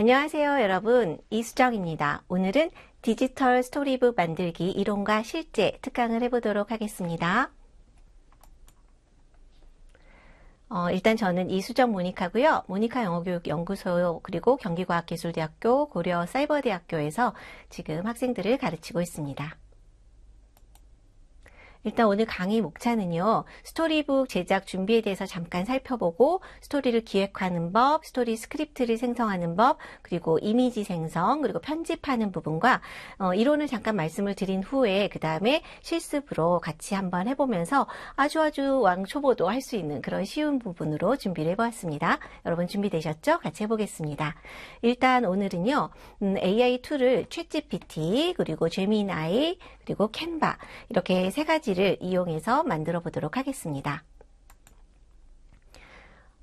안녕하세요, 여러분. 이수정입니다. 오늘은 디지털 스토리북 만들기 이론과 실제 특강을 해보도록 하겠습니다. 일단 저는 이수정 모니카고요. 모니카 영어교육연구소 그리고 경기과학기술대학교 고려사이버대학교에서 지금 학생들을 가르치고 있습니다. 일단 오늘 강의 목차는요, 스토리북 제작 준비에 대해서 잠깐 살펴보고 스토리를 기획하는 법, 스토리 스크립트를 생성하는 법, 그리고 이미지 생성, 그리고 편집하는 부분과 이론을 잠깐 말씀을 드린 후에 그 다음에 실습으로 같이 한번 해보면서 아주 왕초보도 할 수 있는 그런 쉬운 부분으로 준비를 해보았습니다. 여러분 준비되셨죠? 같이 해보겠습니다. 일단 오늘은요, AI 툴을 챗GPT, 그리고 제미나이, 그리고 캔바 이렇게 세 가지를 이용해서 만들어 보도록 하겠습니다.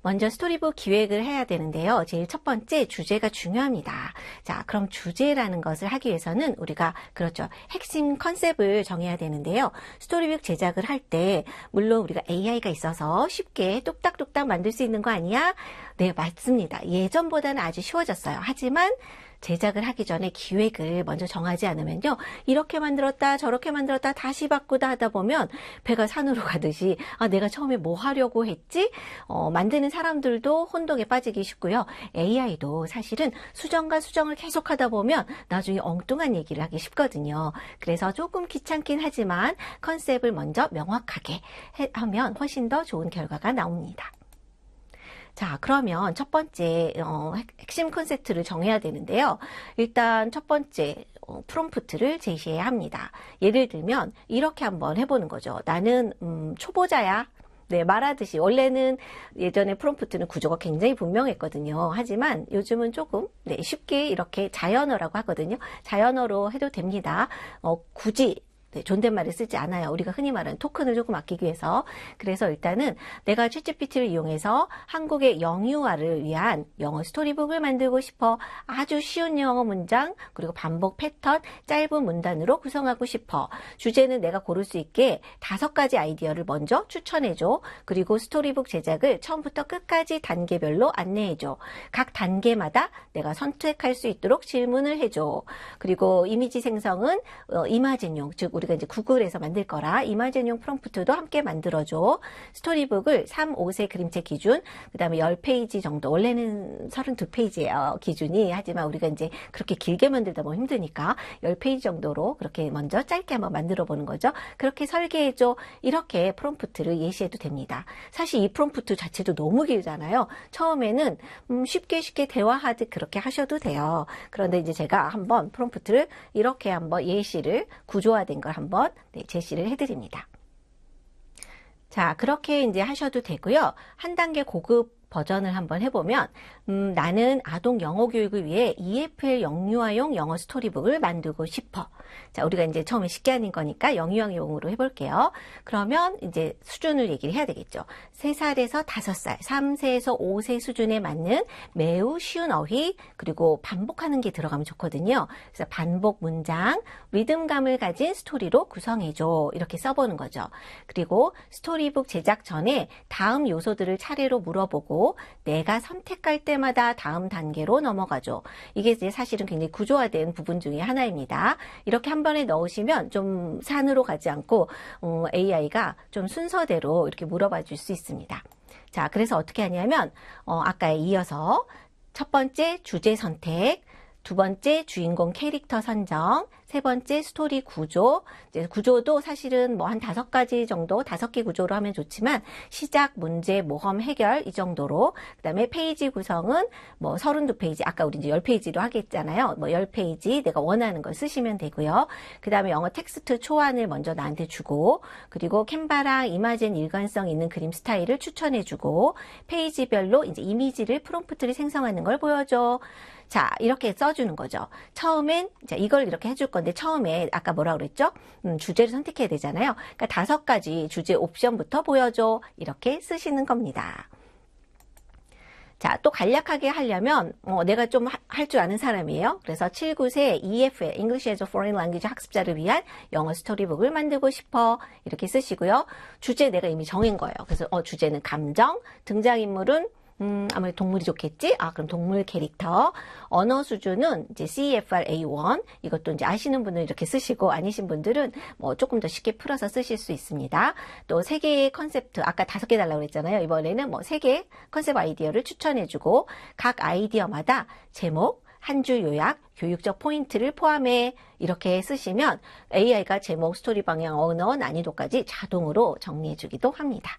먼저 스토리북 기획을 해야 되는데요. 제일 첫 번째 주제가 중요합니다. 자, 그럼 주제라는 것을 하기 위해서는 우리가 그렇죠. 핵심 컨셉을 정해야 되는데요. 스토리북 제작을 할 때 물론 우리가 AI가 있어서 쉽게 뚝딱뚝딱 만들 수 있는 거 아니야? 네, 맞습니다. 예전보다는 아주 쉬워졌어요. 하지만 제작을 하기 전에 기획을 먼저 정하지 않으면요. 이렇게 만들었다 저렇게 만들었다 다시 바꾸다 하다 보면 배가 산으로 가듯이 내가 처음에 뭐 하려고 했지? 만드는 사람들도 혼동에 빠지기 쉽고요. AI도 사실은 수정과 수정을 계속 하다 보면 나중에 엉뚱한 얘기를 하기 쉽거든요. 그래서 조금 귀찮긴 하지만 컨셉을 먼저 명확하게 하면 훨씬 더 좋은 결과가 나옵니다. 자, 그러면 첫 번째 핵심 컨셉트를 정해야 되는데요. 일단 첫 번째 프롬프트를 제시해야 합니다. 예를 들면 이렇게 한번 해보는 거죠. 나는 초보자야. 네, 말하듯이 원래는 예전에 프롬프트는 구조가 굉장히 분명했거든요. 하지만 요즘은 조금 쉽게 이렇게 자연어라고 하거든요. 자연어로 해도 됩니다. 굳이 존댓말을 쓰지 않아요. 우리가 흔히 말하는 토큰을 조금 아끼기 위해서. 그래서 일단은 내가 챗GPT를 이용해서 한국의 영유아를 위한 영어 스토리북을 만들고 싶어. 아주 쉬운 영어 문장, 그리고 반복 패턴, 짧은 문단으로 구성하고 싶어. 주제는 내가 고를 수 있게 5가지 아이디어를 먼저 추천해줘. 그리고 스토리북 제작을 처음부터 끝까지 단계별로 안내해줘. 각 단계마다 내가 선택할 수 있도록 질문을 해줘. 그리고 이미지 생성은 이마진용, 즉 우리가 이제 구글에서 만들 거라 이마진용 프롬프트도 함께 만들어줘. 스토리북을 3, 5세 그림체 기준, 그 다음에 10페이지 정도, 원래는 32페이지예요, 기준이. 하지만 우리가 이제 그렇게 길게 만들다 보면 힘드니까 10페이지 정도로 그렇게 먼저 짧게 한번 만들어 보는 거죠. 그렇게 설계해줘. 이렇게 프롬프트를 예시해도 됩니다. 사실 이 프롬프트 자체도 너무 길잖아요. 처음에는 쉽게 대화하듯 그렇게 하셔도 돼요. 그런데 이제 제가 한번 프롬프트를 이렇게 한번 예시를 구조화된 걸 한번 제시를 해드립니다. 자, 그렇게 이제 하셔도 되고요. 한 단계 고급 버전을 한번 해보면 나는 아동 영어 교육을 위해 EFL 영유아용 영어 스토리북을 만들고 싶어. 자, 우리가 이제 처음에 쉽게 하는 거니까 영유아용으로 해볼게요. 그러면 이제 수준을 얘기를 해야 되겠죠. 3살에서 5살, 3세에서 5세 수준에 맞는 매우 쉬운 어휘, 그리고 반복하는 게 들어가면 좋거든요. 그래서 반복 문장, 리듬감을 가진 스토리로 구성해줘. 이렇게 써보는 거죠. 그리고 스토리북 제작 전에 다음 요소들을 차례로 물어보고 내가 선택할 때마다 다음 단계로 넘어가죠. 이게 이제 사실은 굉장히 구조화된 부분 중에 하나입니다. 이렇게 한 번에 넣으시면 좀 산으로 가지 않고 AI가 좀 순서대로 이렇게 물어봐 줄 수 있습니다. 자, 그래서 어떻게 하냐면 아까에 이어서 첫 번째 주제 선택, 두 번째 주인공 캐릭터 선정, 세 번째 스토리 구조. 이제 구조도 사실은 뭐 한 5가지 정도, 5개 구조로 하면 좋지만 시작, 문제, 모험, 해결 이 정도로. 그다음에 페이지 구성은 뭐 32페이지, 아까 우리 이제 10페이지로 하겠잖아요. 뭐 10페이지 내가 원하는 걸 쓰시면 되고요. 그다음에 영어 텍스트 초안을 먼저 나한테 주고, 그리고 캔바랑 이마젠 일관성 있는 그림 스타일을 추천해 주고, 페이지별로 이제 이미지를 프롬프트를 생성하는 걸 보여줘. 자, 이렇게 써주는 거죠. 처음엔 이걸 이렇게 해줄 건데 처음에 아까 뭐라 그랬죠? 주제를 선택해야 되잖아요. 그러니까 5가지 주제 옵션부터 보여줘. 이렇게 쓰시는 겁니다. 자, 또 간략하게 하려면 내가 좀 할 줄 아는 사람이에요. 그래서 7, 9세 EFL, English as a Foreign Language 학습자를 위한 영어 스토리북을 만들고 싶어. 이렇게 쓰시고요. 주제 내가 이미 정한 거예요. 그래서 주제는 감정, 등장인물은 아무래도 동물이 좋겠지? 그럼 동물 캐릭터. 언어 수준은 이제 CFR A1. 이것도 이제 아시는 분은 이렇게 쓰시고, 아니신 분들은 뭐 조금 더 쉽게 풀어서 쓰실 수 있습니다. 또 3개의 컨셉트, 아까 5개 달라고 그랬잖아요. 이번에는 뭐 3개 컨셉 아이디어를 추천해주고, 각 아이디어마다 제목, 한 줄 요약, 교육적 포인트를 포함해 이렇게 쓰시면 AI가 제목, 스토리 방향, 언어, 난이도까지 자동으로 정리해주기도 합니다.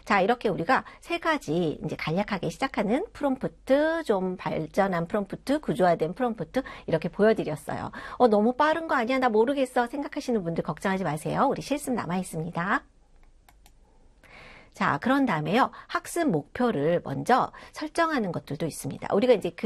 자, 이렇게 우리가 3가지 이제 간략하게 시작하는 프롬프트, 좀 발전한 프롬프트, 구조화된 프롬프트 이렇게 보여드렸어요. 너무 빠른 거 아니야? 나 모르겠어. 생각하시는 분들 걱정하지 마세요. 우리 실습 남아 있습니다. 자, 그런 다음에요. 학습 목표를 먼저 설정하는 것들도 있습니다. 우리가 이제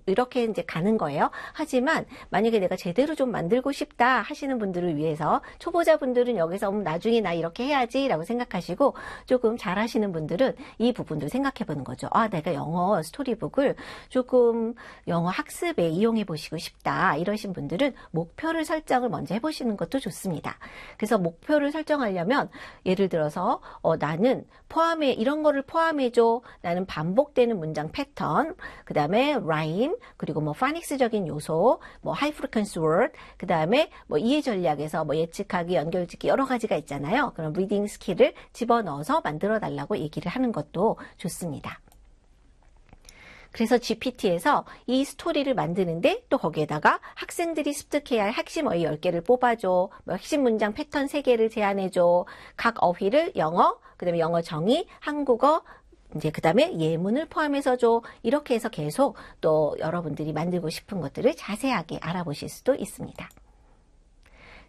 이렇게 이제 가는 거예요. 하지만 만약에 내가 제대로 좀 만들고 싶다 하시는 분들을 위해서 초보자분들은 여기서 나중에 나 이렇게 해야지 라고 생각하시고 조금 잘 하시는 분들은 이 부분도 생각해 보는 거죠. 내가 영어 스토리북을 조금 영어 학습에 이용해 보시고 싶다 이러신 분들은 목표를 설정을 먼저 해보시는 것도 좋습니다. 그래서 목표를 설정하려면 예를 들어서 나는 이런 거를 포함해줘. 나는 반복되는 문장 패턴, 그 다음에 라임, 그리고 뭐 파닉스적인 요소, 뭐 하이 프리퀀시 워드, 그 다음에 뭐 이해 전략에서 뭐 예측하기, 연결짓기 여러 가지가 있잖아요. 그런 리딩 스킬을 집어넣어서 만들어 달라고 얘기를 하는 것도 좋습니다. 그래서 GPT에서 이 스토리를 만드는데 또 거기에다가 학생들이 습득해야 할 핵심 어휘 10개를 뽑아줘. 뭐 핵심 문장 패턴 3개를 제안해줘. 각 어휘를 영어, 그 다음에 영어 정의, 한국어, 이제 그 다음에 예문을 포함해서 줘. 이렇게 해서 계속 또 여러분들이 만들고 싶은 것들을 자세하게 알아보실 수도 있습니다.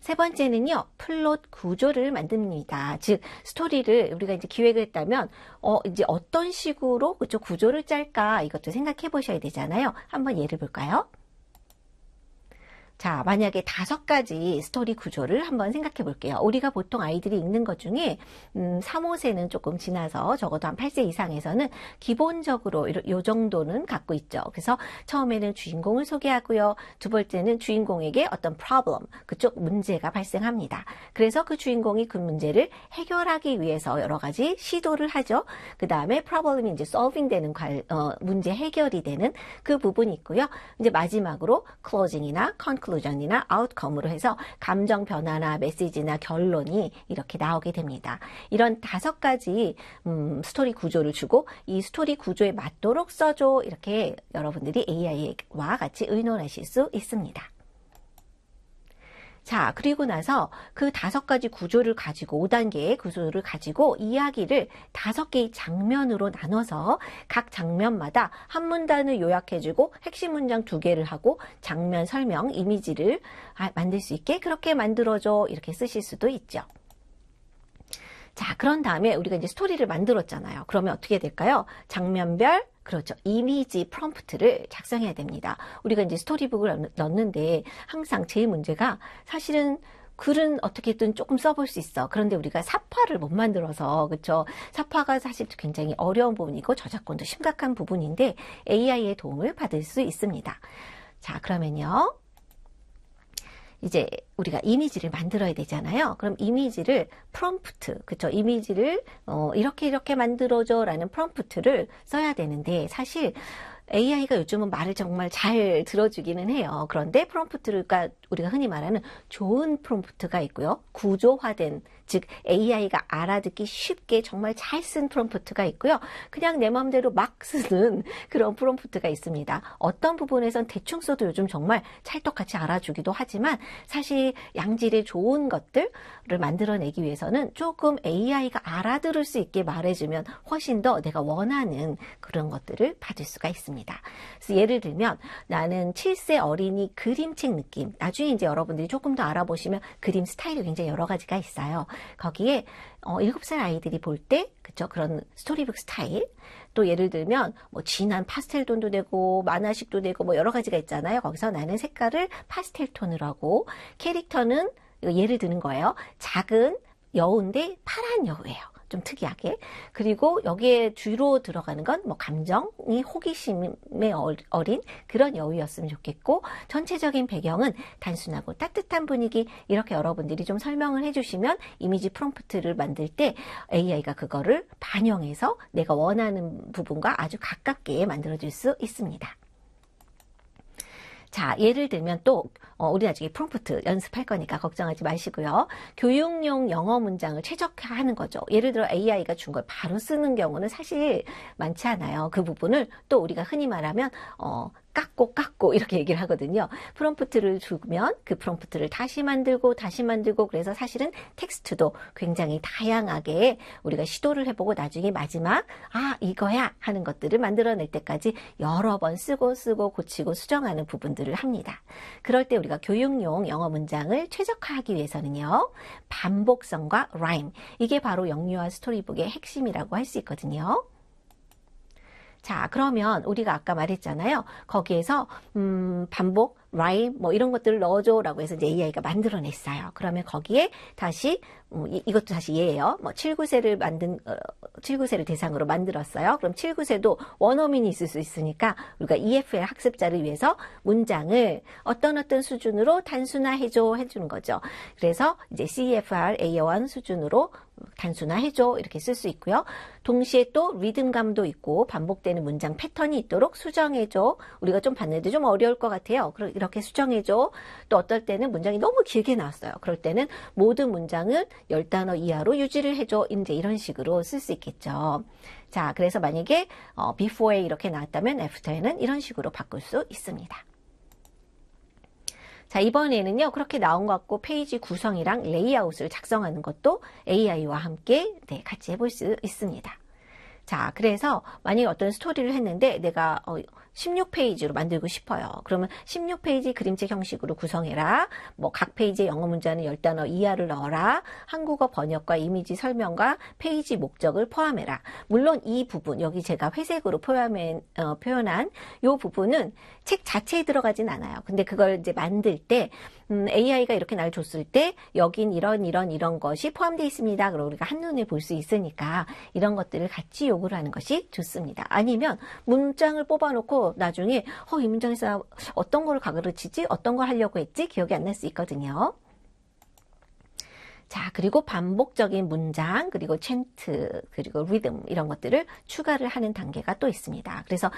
3번째는요, 플롯 구조를 만듭니다. 즉, 스토리를 우리가 이제 기획을 했다면, 이제 어떤 식으로 그쪽 구조를 짤까 이것도 생각해 보셔야 되잖아요. 한번 예를 볼까요? 자, 만약에 5가지 스토리 구조를 한번 생각해 볼게요. 우리가 보통 아이들이 읽는 것 중에 3, 5세는 조금 지나서 적어도 한 8세 이상에서는 기본적으로 이 정도는 갖고 있죠. 그래서 처음에는 주인공을 소개하고요. 두 번째는 주인공에게 어떤 problem, 그쪽 문제가 발생합니다. 그래서 그 주인공이 그 문제를 해결하기 위해서 여러 가지 시도를 하죠. 그 다음에 problem이 이제 solving 되는 문제 해결이 되는 그 부분이 있고요. 이제 마지막으로 closing이나 conclusion이나 outcome으로 해서 감정 변화나 메시지나 결론이 이렇게 나오게 됩니다. 이런 5가지 스토리 구조를 주고 이 스토리 구조에 맞도록 써줘 이렇게 여러분들이 AI와 같이 의논하실 수 있습니다. 자, 그리고 나서 그 5가지 구조를 가지고 5단계의 구조를 가지고 이야기를 5개의 장면으로 나눠서 각 장면마다 한 문단을 요약해주고 핵심 문장 2개를 하고 장면 설명, 이미지를 만들 수 있게 그렇게 만들어줘 이렇게 쓰실 수도 있죠. 자, 그런 다음에 우리가 이제 스토리를 만들었잖아요. 그러면 어떻게 될까요? 장면별 그렇죠. 이미지 프롬프트를 작성해야 됩니다. 우리가 이제 스토리북을 넣는데 항상 제일 문제가 사실은 글은 어떻게든 조금 써볼 수 있어. 그런데 우리가 사파를 못 만들어서 그렇죠. 사파가 사실 굉장히 어려운 부분이고 저작권도 심각한 부분인데 AI의 도움을 받을 수 있습니다. 자, 그러면요. 이제 우리가 이미지를 만들어야 되잖아요. 그럼 이미지를 프롬프트, 그쵸? 이미지를 이렇게 만들어줘 라는 프롬프트를 써야 되는데 사실 AI가 요즘은 말을 정말 잘 들어주기는 해요. 그런데 프롬프트가 우리가 흔히 말하는 좋은 프롬프트가 있고요. 구조화된, 즉 AI가 알아듣기 쉽게 정말 잘 쓴 프롬프트가 있고요. 그냥 내 마음대로 막 쓰는 그런 프롬프트가 있습니다. 어떤 부분에선 대충 써도 요즘 정말 찰떡같이 알아주기도 하지만 사실 양질의 좋은 것들을 만들어내기 위해서는 조금 AI가 알아들을 수 있게 말해주면 훨씬 더 내가 원하는 그런 것들을 받을 수가 있습니다. 그래서 예를 들면 나는 7세 어린이 그림책 느낌, 나중에 이제 여러분들이 조금 더 알아보시면 그림 스타일이 굉장히 여러 가지가 있어요. 거기에 7살 아이들이 볼 때 그쵸 그런 스토리북 스타일, 또 예를 들면 뭐 진한 파스텔 톤도 되고 만화식도 되고 뭐 여러 가지가 있잖아요. 거기서 나는 색깔을 파스텔 톤으로 하고 캐릭터는 예를 드는 거예요. 작은 여우인데 파란 여우예요. 좀 특이하게. 그리고 여기에 주로 들어가는 건 뭐 감정이 호기심에 어린 그런 여우였으면 좋겠고, 전체적인 배경은 단순하고 따뜻한 분위기, 이렇게 여러분들이 좀 설명을 해주시면 이미지 프롬프트를 만들 때 AI가 그거를 반영해서 내가 원하는 부분과 아주 가깝게 만들어줄 수 있습니다. 자, 예를 들면 또 우리 나중에 프롬프트 연습할 거니까 걱정하지 마시고요. 교육용 영어 문장을 최적화하는 거죠. 예를 들어 AI가 준 걸 바로 쓰는 경우는 사실 많지 않아요. 그 부분을 또 우리가 흔히 말하면 깎고 이렇게 얘기를 하거든요. 프롬프트를 주면 그 프롬프트를 다시 만들고 그래서 사실은 텍스트도 굉장히 다양하게 우리가 시도를 해보고 나중에 마지막 이거야 하는 것들을 만들어낼 때까지 여러 번 쓰고 고치고 수정하는 부분들을 합니다. 그럴 때 우리가 교육용 영어 문장을 최적화하기 위해서는요, 반복성과 라임, 이게 바로 영유아 스토리북의 핵심이라고 할 수 있거든요. 자, 그러면 우리가 아까 말했잖아요. 거기에서 반복, 라임 뭐 이런 것들을 넣어줘라고 해서 이제 AI가 만들어냈어요. 그러면 거기에 다시 이것도 다시 예예요. 뭐 7,9세를 7,9세를 대상으로 만들었어요. 그럼 7,9세도 원어민이 있을 수 있으니까 우리가 EFL 학습자를 위해서 문장을 어떤 수준으로 단순화해줘 해주는 거죠. 그래서 이제 CEFR A1 수준으로 단순화해줘 이렇게 쓸 수 있고요. 동시에 또 리듬감도 있고 반복되는 문장 패턴이 있도록 수정해줘. 우리가 좀 봤는데 좀 어려울 것 같아요. 이렇게 수정해줘. 또 어떨 때는 문장이 너무 길게 나왔어요. 그럴 때는 모든 문장은 10단어 이하로 유지를 해줘. 이제 이런 식으로 쓸 수 있겠죠. 자, 그래서 만약에 before에 이렇게 나왔다면 after에는 이런 식으로 바꿀 수 있습니다. 자, 이번에는요, 그렇게 나온 것 같고 페이지 구성이랑 레이아웃을 작성하는 것도 AI와 함께 같이 해볼 수 있습니다. 자, 그래서 만약에 어떤 스토리를 했는데 내가 16페이지로 만들고 싶어요. 그러면 16페이지 그림책 형식으로 구성해라. 뭐 각 페이지의 영어 문자는 10단어 이하를 넣어라. 한국어 번역과 이미지 설명과 페이지 목적을 포함해라. 물론 이 부분, 여기 제가 회색으로 표현한 이 부분은 책 자체에 들어가진 않아요. 근데 그걸 이제 만들 때 AI가 이렇게 날 줬을 때 여긴 이런 것이 포함되어 있습니다. 그리고 우리가 한눈에 볼 수 있으니까 이런 것들을 같이 요구를 하는 것이 좋습니다. 아니면 문장을 뽑아놓고 나중에 이 문장에서 어떤 걸 가르치지? 어떤 걸 하려고 했지? 기억이 안 날 수 있거든요. 자, 그리고 반복적인 문장, 그리고 챈트, 그리고 리듬 이런 것들을 추가를 하는 단계가 또 있습니다. 그래서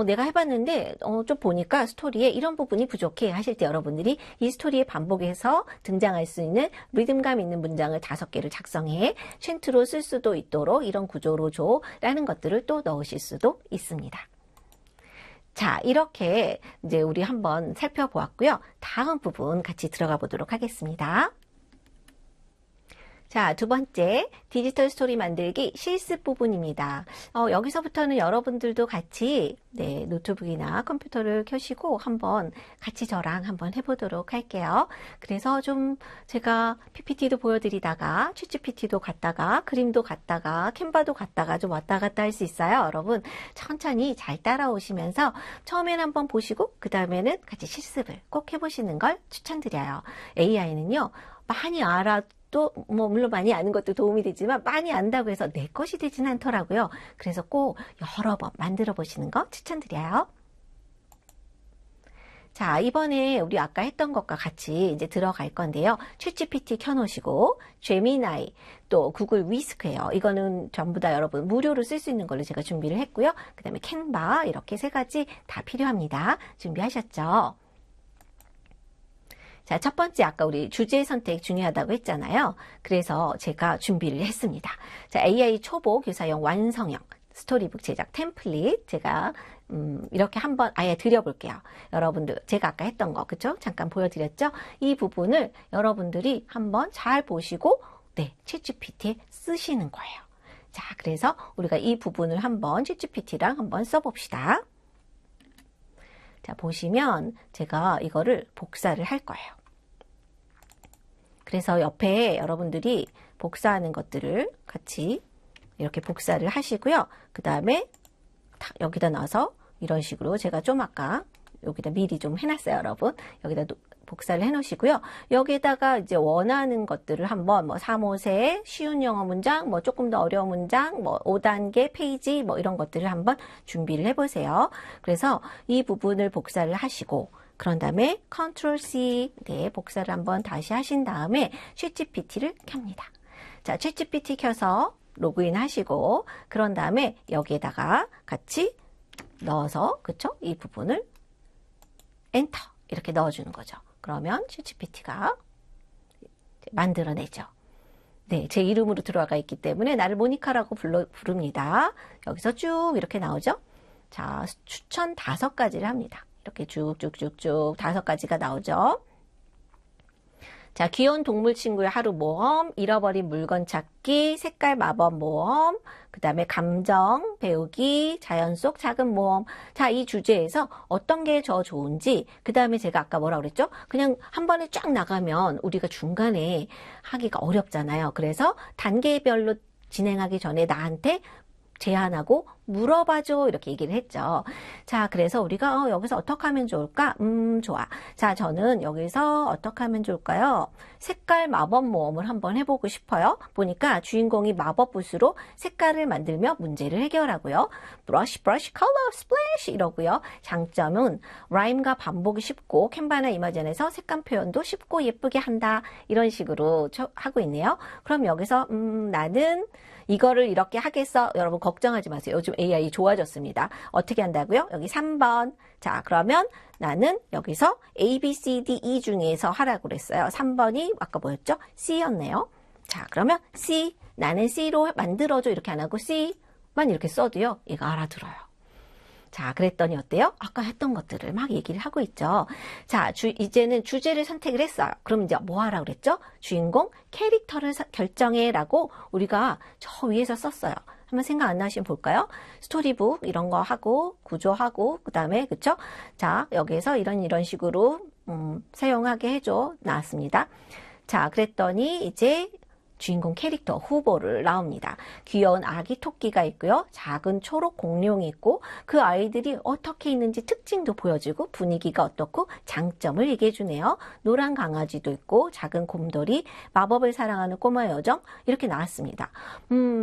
내가 해봤는데 좀 보니까 스토리에 이런 부분이 부족해 하실 때 여러분들이 이 스토리에 반복해서 등장할 수 있는 리듬감 있는 문장을 5개를 작성해 챈트로 쓸 수도 있도록 이런 구조로 줘라는 것들을 또 넣으실 수도 있습니다. 자, 이렇게 이제 우리 한번 살펴보았고요. 다음 부분 같이 들어가 보도록 하겠습니다. 자, 두 번째 디지털 스토리 만들기 실습 부분입니다. 여기서부터는 여러분들도 같이 노트북이나 컴퓨터를 켜시고 한번 같이 저랑 한번 해보도록 할게요. 그래서 좀 제가 PPT도 보여드리다가 챗GPT도 갔다가 그림도 갔다가 캔바도 갔다가 좀 왔다 갔다 할 수 있어요. 여러분 천천히 잘 따라오시면서 처음엔 한번 보시고 그 다음에는 같이 실습을 꼭 해보시는 걸 추천드려요. AI는요 많이 또 뭐 물론 많이 아는 것도 도움이 되지만 많이 안다고 해서 내 것이 되지는 않더라고요. 그래서 꼭 여러 번 만들어 보시는 거 추천드려요. 자, 이번에 우리 아까 했던 것과 같이 이제 들어갈 건데요. 챗GPT 켜놓으시고 제미나이 또 구글 위스크예요. 이거는 전부 다 여러분 무료로 쓸 수 있는 걸로 제가 준비를 했고요. 그 다음에 캔바 이렇게 3가지 다 필요합니다. 준비하셨죠? 자, 첫 번째 아까 우리 주제 선택 중요하다고 했잖아요. 그래서 제가 준비를 했습니다. 자, AI 초보 교사용 완성형 스토리북 제작 템플릿 제가 이렇게 한번 아예 드려볼게요. 여러분들 제가 아까 했던 거 그쵸? 잠깐 보여드렸죠? 이 부분을 여러분들이 한번 잘 보시고 챗GPT에 쓰시는 거예요. 자, 그래서 우리가 이 부분을 한번 챗GPT랑 한번 써봅시다. 자, 보시면 제가 이거를 복사를 할 거예요. 그래서 옆에 여러분들이 복사하는 것들을 같이 이렇게 복사를 하시고요. 그 다음에 여기다 넣어서 이런 식으로 제가 좀 아까 여기다 미리 좀 해놨어요, 여러분. 여기다 복사를 해 놓으시고요. 여기에다가 이제 원하는 것들을 한번 뭐 3호세, 쉬운 영어 문장, 뭐 조금 더 어려운 문장, 뭐 5단계 페이지 뭐 이런 것들을 한번 준비를 해 보세요. 그래서 이 부분을 복사를 하시고 그런 다음에 컨트롤 C 복사를 한번 다시 하신 다음에 챗GPT를 켭니다. 자, 챗GPT 켜서 로그인 하시고 그런 다음에 여기에다가 같이 넣어서 그쵸? 이 부분을 엔터 이렇게 넣어주는 거죠. 그러면 챗GPT가 만들어내죠. 네, 제 이름으로 들어가 있기 때문에 나를 모니카라고 부릅니다. 여기서 쭉 이렇게 나오죠. 자, 추천 5가지를 합니다. 이렇게 쭉쭉쭉쭉 5가지가 나오죠. 자, 귀여운 동물 친구의 하루 모험, 잃어버린 물건 찾기, 색깔 마법 모험, 그 다음에 감정 배우기, 자연 속 작은 모험. 자, 이 주제에서 어떤 게 더 좋은지, 그 다음에 제가 아까 뭐라 그랬죠? 그냥 한 번에 쫙 나가면 우리가 중간에 하기가 어렵잖아요. 그래서 단계별로 진행하기 전에 나한테 제안하고 물어봐줘 이렇게 얘기를 했죠. 자, 그래서 우리가 여기서 어떻게 하면 좋을까? 좋아. 자, 저는 여기서 어떻게 하면 좋을까요? 색깔 마법 모험을 한번 해보고 싶어요. 보니까 주인공이 마법 붓으로 색깔을 만들며 문제를 해결하고요. 브러쉬, 컬러, 스플래시 이러고요. 장점은 라임과 반복이 쉽고 캔바나 이마전에서 색감 표현도 쉽고 예쁘게 한다. 이런 식으로 하고 있네요. 그럼 여기서 나는 이거를 이렇게 하겠어. 여러분 걱정하지 마세요. 요즘 AI 좋아졌습니다. 어떻게 한다고요? 여기 3번. 자, 그러면 나는 여기서 A, B, C, D, E 중에서 하라고 그랬어요. 3번이 아까 뭐였죠? C였네요. 자, 그러면 C. 나는 C로 만들어줘. 이렇게 안 하고 C만 이렇게 써도요. 얘가 알아들어요. 자, 그랬더니 어때요? 아까 했던 것들을 막 얘기를 하고 있죠. 자, 이제는 주제를 선택을 했어요. 그럼 이제 뭐 하라고 그랬죠? 주인공 캐릭터를 결정해 라고 우리가 저 위에서 썼어요. 한번 생각 안 나시면 볼까요? 스토리북 이런 거 하고 구조하고 그 다음에 그쵸? 자, 여기에서 이런 식으로 사용하게 해줘 나왔습니다. 자, 그랬더니 이제 주인공 캐릭터 후보를 나옵니다. 귀여운 아기 토끼가 있고요. 작은 초록 공룡이 있고 그 아이들이 어떻게 있는지 특징도 보여주고 분위기가 어떻고 장점을 얘기해 주네요. 노란 강아지도 있고 작은 곰돌이, 마법을 사랑하는 꼬마 여정 이렇게 나왔습니다.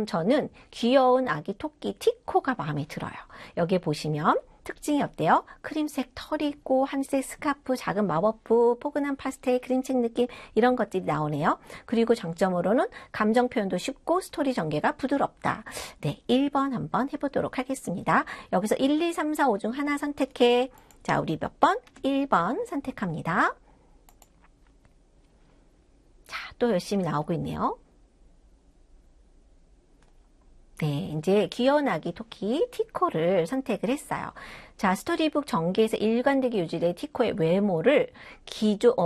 저는 귀여운 아기 토끼 티코가 마음에 들어요. 여기에 보시면 특징이 어때요? 크림색 털이 있고 한색 스카프, 작은 마법부, 포근한 파스텔, 그림책 느낌 이런 것들이 나오네요. 그리고 장점으로는 감정 표현도 쉽고 스토리 전개가 부드럽다. 네, 1번 한번 해보도록 하겠습니다. 여기서 1, 2, 3, 4, 5 중 하나 선택해. 자, 우리 몇 번? 1번 선택합니다. 자, 또 열심히 나오고 있네요. 네, 이제 귀여운 아기 토끼 티코를 선택을 했어요. 자, 스토리북 전개에서 일관되게 유지된 티코의 외모를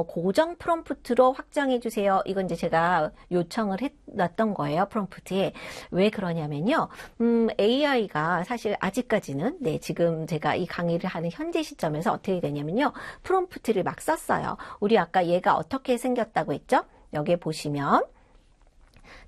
고정 프롬프트로 확정해 주세요. 이건 이제 제가 요청을 해놨던 거예요. 프롬프트에. 왜 그러냐면요. AI가 사실 아직까지는 네, 지금 제가 이 강의를 하는 현재 시점에서 어떻게 되냐면요. 프롬프트를 막 썼어요. 우리 아까 얘가 어떻게 생겼다고 했죠? 여기에 보시면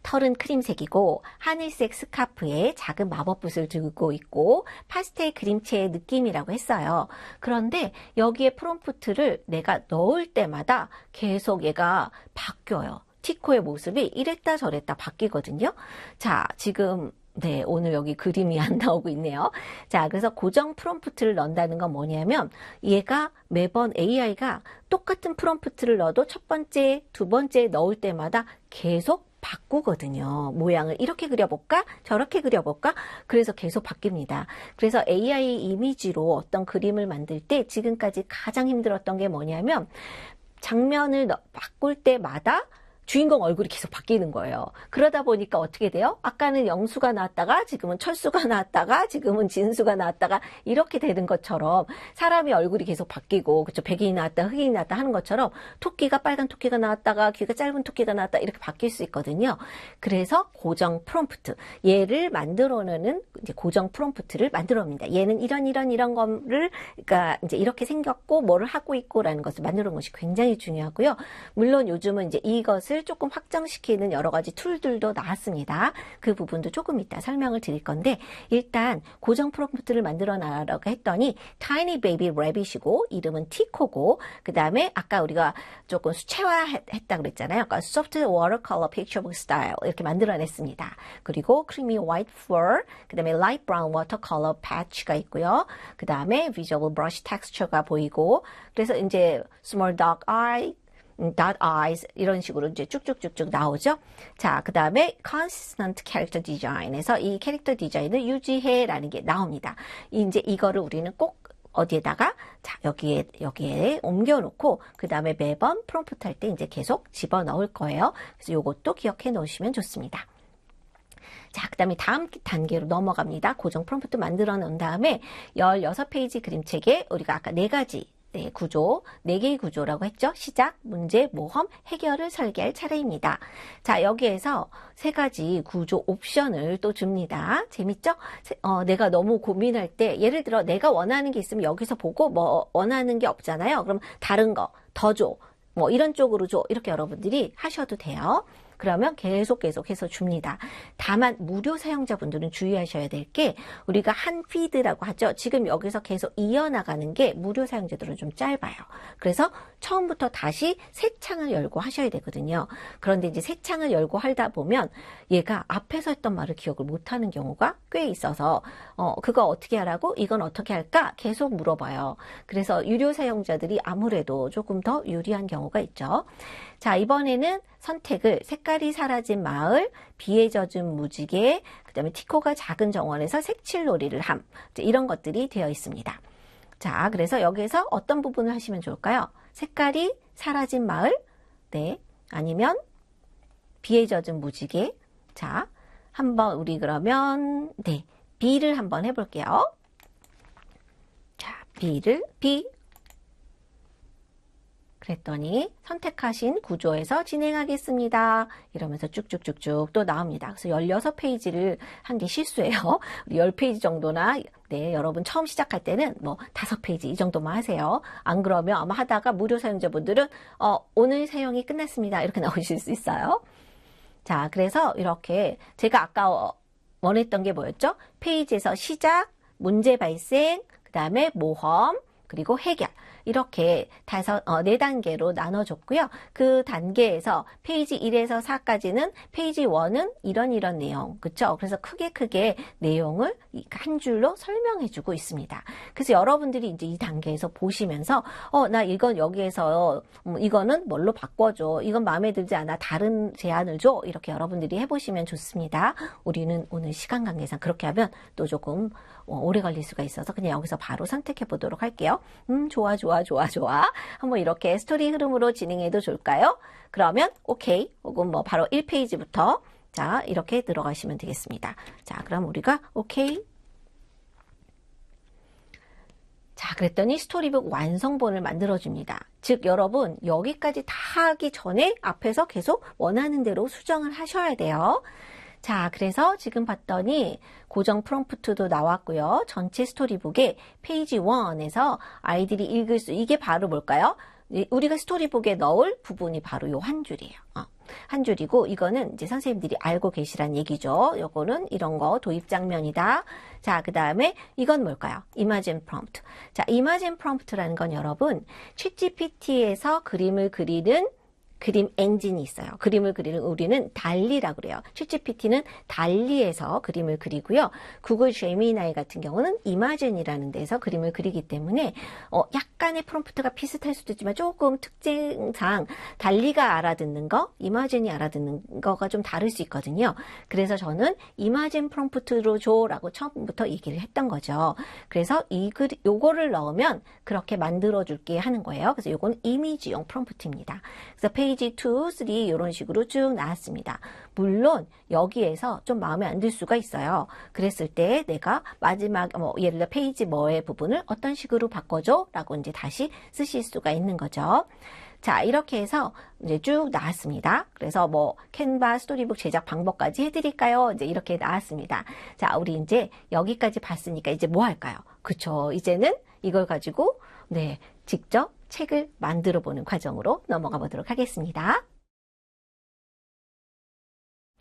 털은 크림색이고 하늘색 스카프에 작은 마법붓을 들고 있고 파스텔 그림체의 느낌이라고 했어요. 그런데 여기에 프롬프트를 내가 넣을 때마다 계속 얘가 바뀌어요. 티코의 모습이 이랬다 저랬다 바뀌거든요. 자, 지금 네, 오늘 여기 그림이 안 나오고 있네요. 자, 그래서 고정 프롬프트를 넣는다는 건 뭐냐면 얘가 매번 AI가 똑같은 프롬프트를 넣어도 첫 번째, 두 번째 넣을 때마다 계속 바꾸거든요. 모양을 이렇게 그려볼까? 저렇게 그려볼까? 그래서 계속 바뀝니다. 그래서 AI 이미지로 어떤 그림을 만들 때 지금까지 가장 힘들었던 게 뭐냐면 장면을 바꿀 때마다 주인공 얼굴이 계속 바뀌는 거예요. 그러다 보니까 어떻게 돼요? 아까는 영수가 나왔다가 지금은 철수가 나왔다가 지금은 진수가 나왔다가 이렇게 되는 것처럼 사람이 얼굴이 계속 바뀌고 그쵸? 백인이 나왔다 흑인이 나왔다 하는 것처럼 토끼가 빨간 토끼가 나왔다가 귀가 짧은 토끼가 나왔다 이렇게 바뀔 수 있거든요. 그래서 고정 프롬프트 얘를 만들어내는 이제 고정 프롬프트를 만들어냅니다. 얘는 이런 거를 그러니까 이제 이렇게 생겼고 뭐를 하고 있고라는 것을 만들어 놓은 것이 굉장히 중요하고요. 물론 요즘은 이제 이것을 것을 조금 확정시키는 여러 가지 툴들도 나왔습니다. 그 부분도 조금 이따 설명을 드릴 건데 일단 고정 프롬프트를 만들어 나가려고 했더니 Tiny Baby Rabbit이고 이름은 티코고 그 다음에 아까 우리가 조금 수채화했다 그랬잖아요. 아까 Soft Watercolor Picture Style 이렇게 만들어냈습니다. 그리고 Creamy White Fur 그 다음에 Light Brown Watercolor Patch가 있고요. 그 다음에 Visual Brush Texture가 보이고 그래서 이제 Small Dark Eye dot eyes 이런 식으로 이제 쭉쭉쭉쭉 나오죠. 자, 그 다음에 consistent character design에서 이 캐릭터 디자인을 유지해라는 게 나옵니다. 이제 이거를 우리는 꼭 어디에다가 자 여기에 옮겨놓고 그 다음에 매번 프롬프트 할 때 이제 계속 집어넣을 거예요. 그래서 이것도 기억해 놓으시면 좋습니다. 자, 그 다음에 다음 단계로 넘어갑니다. 고정 프롬프트 만들어 놓은 다음에 16페이지 그림책에 우리가 아까 4가지 구조, 4개의 구조라고 했죠. 시작, 문제, 모험, 해결을 설계할 차례입니다. 자, 여기에서 3가지 구조 옵션을 또 줍니다. 재밌죠? 내가 너무 고민할 때, 예를 들어 내가 원하는 게 있으면 여기서 보고 뭐 원하는 게 없잖아요. 그럼 다른 거 더 줘. 뭐 이런 쪽으로 줘. 이렇게 여러분들이 하셔도 돼요. 그러면 계속해서 줍니다. 다만 무료 사용자분들은 주의하셔야 될 게 우리가 한 피드라고 하죠. 지금 여기서 계속 이어나가는 게 무료 사용자들은 좀 짧아요. 그래서 처음부터 다시 새 창을 열고 하셔야 되거든요. 그런데 이제 새 창을 열고 하다 보면 얘가 앞에서 했던 말을 기억을 못하는 경우가 꽤 있어서 그거 어떻게 하라고? 이건 어떻게 할까? 계속 물어봐요. 그래서 유료 사용자들이 아무래도 조금 더 유리한 경우가 있죠. 자, 이번에는 선택을 색깔이 사라진 마을, 비에 젖은 무지개, 그 다음에 티코가 작은 정원에서 색칠놀이를 함. 이런 것들이 되어 있습니다. 자, 그래서 여기에서 어떤 부분을 하시면 좋을까요? 색깔이 사라진 마을, 네, 아니면 비에 젖은 무지개. 자, 한번 우리 그러면 네, B를 한번 해볼게요. 자, B 그랬더니 선택하신 구조에서 진행하겠습니다. 이러면서 쭉쭉쭉쭉 또 나옵니다. 그래서 16페이지를 한 게 실수예요. 우리 10페이지 정도나 네, 여러분 처음 시작할 때는 뭐 5페이지 이 정도만 하세요. 안 그러면 아마 하다가 무료 사용자분들은 오늘 사용이 끝났습니다. 이렇게 나오실 수 있어요. 자, 그래서 이렇게 제가 아까 원했던 게 뭐였죠? 페이지에서 시작, 문제 발생, 그 다음에 모험, 그리고 해결. 이렇게 4단계로 나눠줬고요. 그 단계에서 페이지 1에서 4까지는 페이지 1은 이런 내용. 그쵸? 그래서 크게 내용을 한 줄로 설명해주고 있습니다. 그래서 여러분들이 이제 이 단계에서 보시면서, 나 이건 여기에서, 이거는 뭘로 바꿔줘. 이건 마음에 들지 않아. 다른 제안을 줘. 이렇게 여러분들이 해보시면 좋습니다. 우리는 오늘 시간 관계상 그렇게 하면 또 조금 오래 걸릴 수가 있어서 그냥 여기서 바로 선택해 보도록 할게요. 좋아. 한번 이렇게 스토리 흐름으로 진행해도 좋을까요? 그러면 오케이 혹은 뭐 바로 1페이지부터 자 이렇게 들어가시면 되겠습니다. 자, 그럼 우리가 오케이. 자, 그랬더니 스토리북 완성본을 만들어줍니다. 즉 여러분 여기까지 다 하기 전에 앞에서 계속 원하는 대로 수정을 하셔야 돼요. 자, 그래서 지금 봤더니 고정 프롬프트도 나왔고요. 전체 스토리북에 페이지 1에서 아이들이 읽을 수, 이게 바로 뭘까요? 우리가 스토리북에 넣을 부분이 바로 요 한 줄이에요. 한 줄이고 이거는 이제 선생님들이 알고 계시란 얘기죠. 요거는 이런 거 도입 장면이다. 자, 그 다음에 이건 뭘까요? Imagine Prompt. 자, Imagine Prompt라는 건 여러분 챗GPT에서 그림을 그리는 그림 엔진이 있어요. 그림을 그리는 우리는 달리라고 그래요. 챗GPT는 달리에서 그림을 그리고요. 구글 제미나이 같은 경우는 이마진이라는 데서 그림을 그리기 때문에 약간의 프롬프트가 비슷할 수도 있지만 조금 특징상 달리가 알아듣는 거, 이마진이 알아듣는 거가 좀 다를 수 있거든요. 그래서 저는 이마진 프롬프트로 줘라고 처음부터 얘기를 했던 거죠. 그래서 요거를 넣으면 그렇게 만들어줄게 하는 거예요. 그래서 요거는 이미지용 프롬프트입니다. 그래서 페이지 2, 3 이런 식으로 쭉 나왔습니다. 물론 여기에서 좀 마음에 안 들 수가 있어요. 그랬을 때 내가 마지막 예를 들어 페이지 뭐의 부분을 어떤 식으로 바꿔줘 라고 이제 다시 쓰실 수가 있는 거죠. 자, 이렇게 해서 이제 쭉 나왔습니다. 그래서 뭐 캔바 스토리북 제작 방법까지 해드릴까요? 이제 이렇게 나왔습니다. 자, 우리 이제 여기까지 봤으니까 이제 뭐 할까요? 그쵸? 이제는 이걸 가지고 네, 직접 책을 만들어 보는 과정으로 넘어가 보도록 하겠습니다.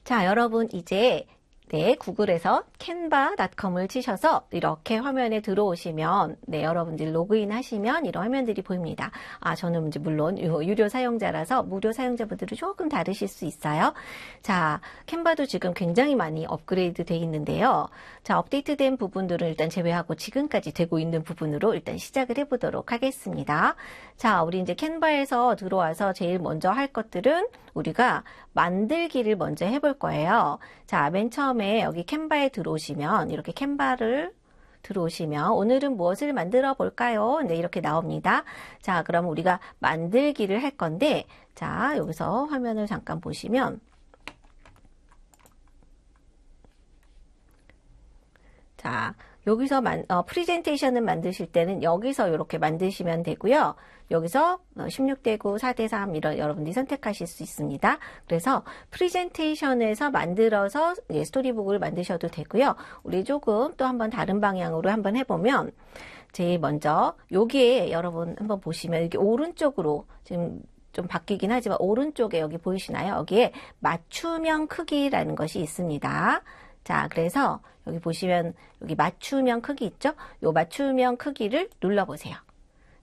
자, 여러분 이제 네, 구글에서 canva.com을 치셔서 이렇게 화면에 들어오시면 여러분들 로그인 하시면 이런 화면들이 보입니다. 저는 이제 물론 유료 사용자라서 무료 사용자분들은 조금 다르실 수 있어요. 자, 캔바도 지금 굉장히 많이 업그레이드 돼 있는데요. 자, 업데이트된 부분들은 일단 제외하고 지금까지 되고 있는 부분으로 일단 시작을 해보도록 하겠습니다. 자, 우리 이제 캔바에서 들어와서 제일 먼저 할 것들은 우리가 만들기를 먼저 해볼 거예요. 자, 맨 처음에 여기 캔바에 들어오시면 이렇게 캔바를 들어오시면 오늘은 무엇을 만들어 볼까요? 네, 이렇게 나옵니다. 자, 그럼 우리가 만들기를 할 건데, 자, 여기서 화면을 잠깐 보시면, 자, 여기서 프리젠테이션을 만드실 때는 여기서 이렇게 만드시면 되고요. 여기서 16대9, 4대3 이런 여러분들이 선택하실 수 있습니다. 그래서 프리젠테이션에서 만들어서 스토리북을 만드셔도 되고요. 우리 조금 또 한번 다른 방향으로 한번 해보면 제일 먼저 여기에 여러분 한번 보시면 여기 오른쪽으로 지금 좀 바뀌긴 하지만 오른쪽에 여기 보이시나요? 여기에 맞춤형 크기라는 것이 있습니다. 자, 그래서 여기 보시면 여기 맞춤형 크기 있죠? 요 맞춤형 크기를 눌러보세요.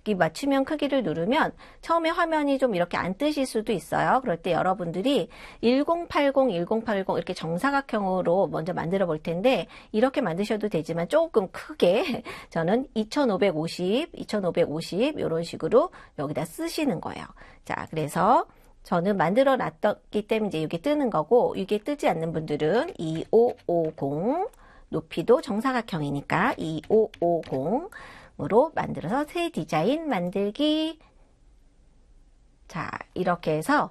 이 맞춤형 크기를 누르면 처음에 화면이 좀 이렇게 안 뜨실 수도 있어요. 그럴 때 여러분들이 1080 이렇게 정사각형으로 먼저 만들어 볼 텐데 이렇게 만드셔도 되지만 조금 크게 저는 2550 이런 식으로 여기다 쓰시는 거예요. 자, 그래서 저는 만들어 놨기 때문에 이제 이게 뜨는 거고, 이게 뜨지 않는 분들은 2550, 높이도 정사각형이니까 2550으로 만들어서 새 디자인 만들기. 자, 이렇게 해서,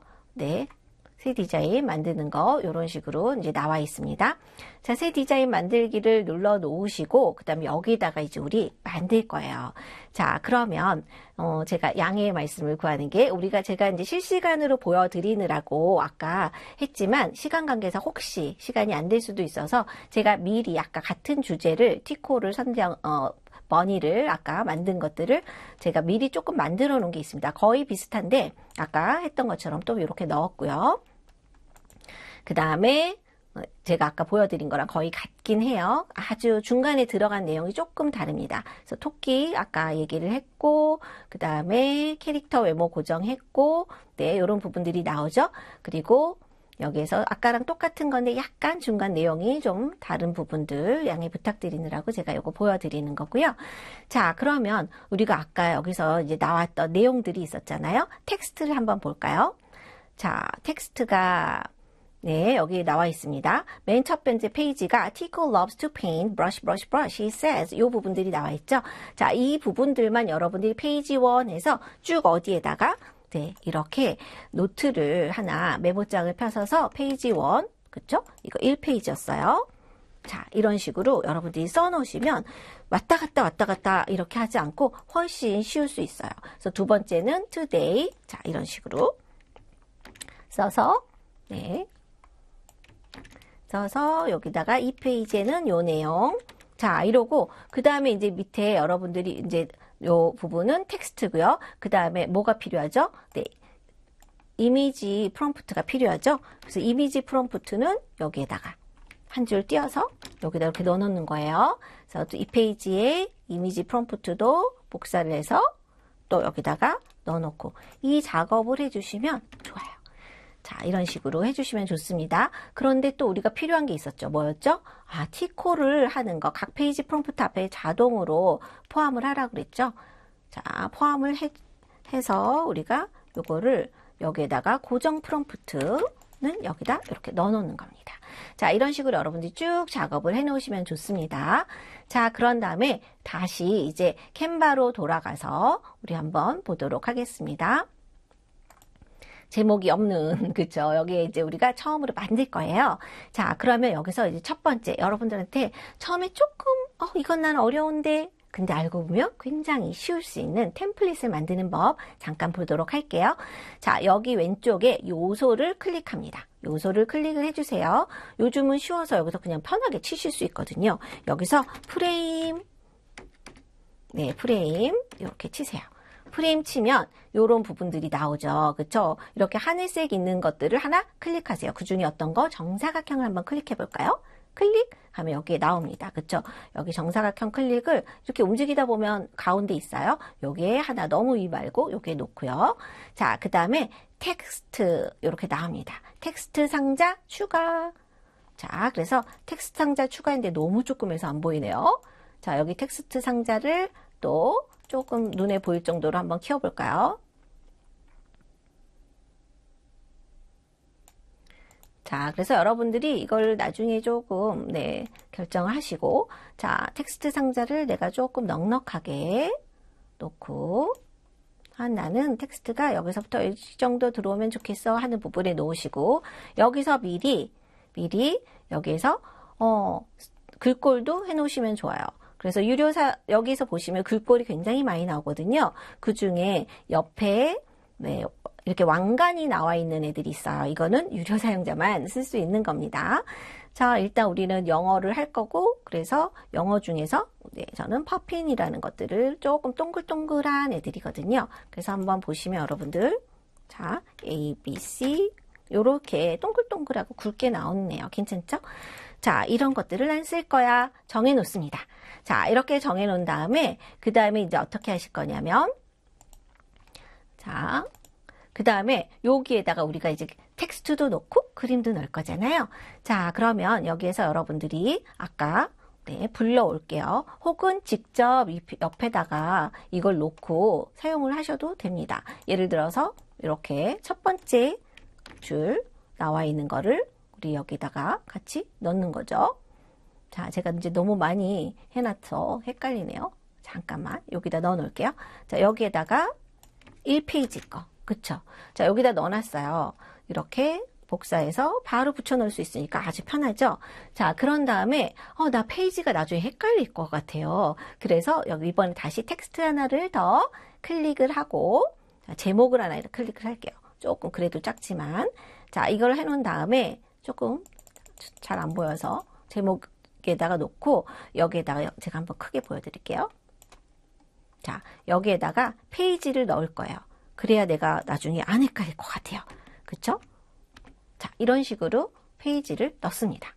새 디자인 만드는 거, 이런 식으로 이제 나와 있습니다. 자, 새 디자인 만들기를 눌러 놓으시고, 그 다음에 여기다가 이제 우리 만들 거예요. 자, 그러면, 제가 양해의 말씀을 구하는 게, 제가 이제 실시간으로 보여드리느라고 아까 했지만, 시간 관계상 혹시 시간이 안 될 수도 있어서, 제가 미리 아까 같은 주제를, 티코를 머니를 아까 만든 것들을 제가 미리 조금 만들어 놓은 게 있습니다. 거의 비슷한데, 아까 했던 것처럼 또 이렇게 넣었고요. 그 다음에 제가 아까 보여드린 거랑 거의 같긴 해요. 아주 중간에 들어간 내용이 조금 다릅니다. 그래서 토끼 아까 얘기를 했고, 그 다음에 캐릭터 외모 고정했고, 이런 부분들이 나오죠. 그리고 여기에서 아까랑 똑같은 건데 약간 중간 내용이 좀 다른 부분들 양해 부탁드리느라고 제가 이거 보여드리는 거고요. 자, 그러면 우리가 아까 여기서 이제 나왔던 내용들이 있었잖아요. 텍스트를 한번 볼까요? 자, 텍스트가 여기 나와 있습니다. 맨 첫 번째 페이지가 Tico loves to paint, brush, brush, brush, he says. 이 부분들이 나와 있죠. 자, 이 부분들만 여러분들이 페이지 1에서 쭉 어디에다가 이렇게 노트를 하나 메모장을 펴서서 페이지 1, 그쵸? 이거 1페이지였어요. 자, 이런 식으로 여러분들이 써놓으시면 왔다 갔다 이렇게 하지 않고 훨씬 쉬울 수 있어요. 그래서 두 번째는 today. 자, 이런 식으로 써서, 써서 여기다가 이 페이지에는 요 내용. 자, 이러고 그 다음에 이제 밑에 여러분들이 이제 요 부분은 텍스트고요. 그 다음에 뭐가 필요하죠? 이미지 프롬프트가 필요하죠. 그래서 이미지 프롬프트는 여기에다가 한 줄 띄어서 여기다 이렇게 넣어놓는 거예요. 그래서 또 이 페이지에 이미지 프롬프트도 복사를 해서 또 여기다가 넣어놓고 이 작업을 해주시면 좋아요. 자, 이런 식으로 해주시면 좋습니다. 그런데 또 우리가 필요한 게 있었죠. 뭐였죠? 티코를 하는 거. 각 페이지 프롬프트 앞에 자동으로 포함을 하라고 그랬죠. 자, 포함을 해서 우리가 요거를 여기에다가 고정 프롬프트는 여기다 이렇게 넣어놓는 겁니다. 자, 이런 식으로 여러분들이 쭉 작업을 해놓으시면 좋습니다. 자, 그런 다음에 다시 이제 캔바로 돌아가서 우리 한번 보도록 하겠습니다. 제목이 없는, 그쵸? 여기에 이제 우리가 처음으로 만들 거예요. 자, 그러면 여기서 이제 첫 번째, 여러분들한테 처음에 조금, 이건 난 어려운데, 근데 알고 보면 굉장히 쉬울 수 있는 템플릿을 만드는 법 잠깐 보도록 할게요. 자, 여기 왼쪽에 요소를 클릭합니다. 요소를 클릭을 해주세요. 요즘은 쉬워서 여기서 그냥 편하게 치실 수 있거든요. 여기서 프레임, 프레임, 이렇게 치세요. 프레임 치면 요런 부분들이 나오죠. 그쵸? 이렇게 하늘색 있는 것들을 하나 클릭하세요. 그 중에 어떤 거? 정사각형을 한번 클릭해 볼까요? 클릭하면 여기에 나옵니다. 그쵸? 여기 정사각형 클릭을 이렇게 움직이다 보면 가운데 있어요. 여기에 하나 너무 위 말고 여기에 놓고요. 자, 그 다음에 텍스트 이렇게 나옵니다. 텍스트 상자 추가. 자, 그래서 텍스트 상자 추가인데 너무 조그매서 안 보이네요. 자, 여기 텍스트 상자를 또 조금 눈에 보일 정도로 한번 키워볼까요? 자, 그래서 여러분들이 이걸 나중에 조금, 결정을 하시고, 자, 텍스트 상자를 내가 조금 넉넉하게 놓고, 나는 텍스트가 여기서부터 이 정도 들어오면 좋겠어 하는 부분에 놓으시고, 여기서 미리 여기에서, 글꼴도 해 놓으시면 좋아요. 그래서 여기서 보시면 글꼴이 굉장히 많이 나오거든요. 그 중에 옆에, 이렇게 왕관이 나와 있는 애들이 있어요. 이거는 유료 사용자만 쓸 수 있는 겁니다. 자, 일단 우리는 영어를 할 거고, 그래서 영어 중에서 저는 퍼핀이라는 것들을 조금 동글동글한 애들이거든요. 그래서 한번 보시면 여러분들, 자, A, B, C 요렇게 동글동글하고 굵게 나오네요. 괜찮죠? 자, 이런 것들을 난 쓸 거야. 정해 놓습니다. 자, 이렇게 정해 놓은 다음에 그 다음에 이제 어떻게 하실 거냐면, 자, 그 다음에 여기에다가 우리가 이제 텍스트도 넣고 그림도 넣을 거잖아요. 자, 그러면 여기에서 여러분들이 아까 불러올게요. 혹은 직접 옆에다가 이걸 놓고 사용을 하셔도 됩니다. 예를 들어서 이렇게 첫 번째 줄 나와 있는 거를 우리 여기다가 같이 넣는 거죠. 자, 제가 이제 너무 많이 해놔서 헷갈리네요. 잠깐만 여기다 넣어 놓을게요. 자, 여기에다가 1페이지 거. 그쵸? 자, 여기다 넣어놨어요. 이렇게 복사해서 바로 붙여 넣을 수 있으니까 아주 편하죠? 자, 그런 다음에, 나 페이지가 나중에 헷갈릴 것 같아요. 그래서 여기 이번에 다시 텍스트 하나를 더 클릭을 하고, 자, 제목을 하나 클릭을 할게요. 조금 그래도 작지만. 자, 이걸 해놓은 다음에 조금 잘 안 보여서 제목에다가 놓고, 여기에다가 제가 한번 크게 보여드릴게요. 자, 여기에다가 페이지를 넣을 거예요. 그래야 내가 나중에 안 헷갈릴 것 같아요. 그쵸? 자, 이런 식으로 페이지를 넣습니다.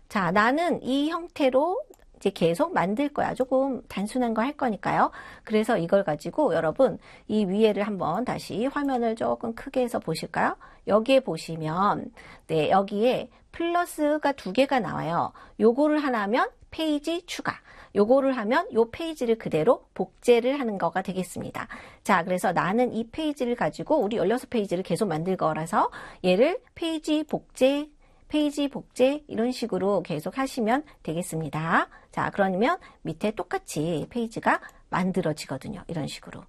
자, 나는 이 형태로 이제 계속 만들 거야. 조금 단순한 거 할 거니까요. 그래서 이걸 가지고 여러분 이 위에를 한번 다시 화면을 조금 크게 해서 보실까요? 여기에 보시면 여기에 플러스가 2개가 나와요. 요거를 하나 하면 페이지 추가. 요거를 하면 요 페이지를 그대로 복제를 하는 거가 되겠습니다. 자, 그래서 나는 이 페이지를 가지고 우리 16페이지를 계속 만들 거라서 얘를 페이지 복제 이런 식으로 계속 하시면 되겠습니다. 자, 그러면 밑에 똑같이 페이지가 만들어지거든요. 이런 식으로.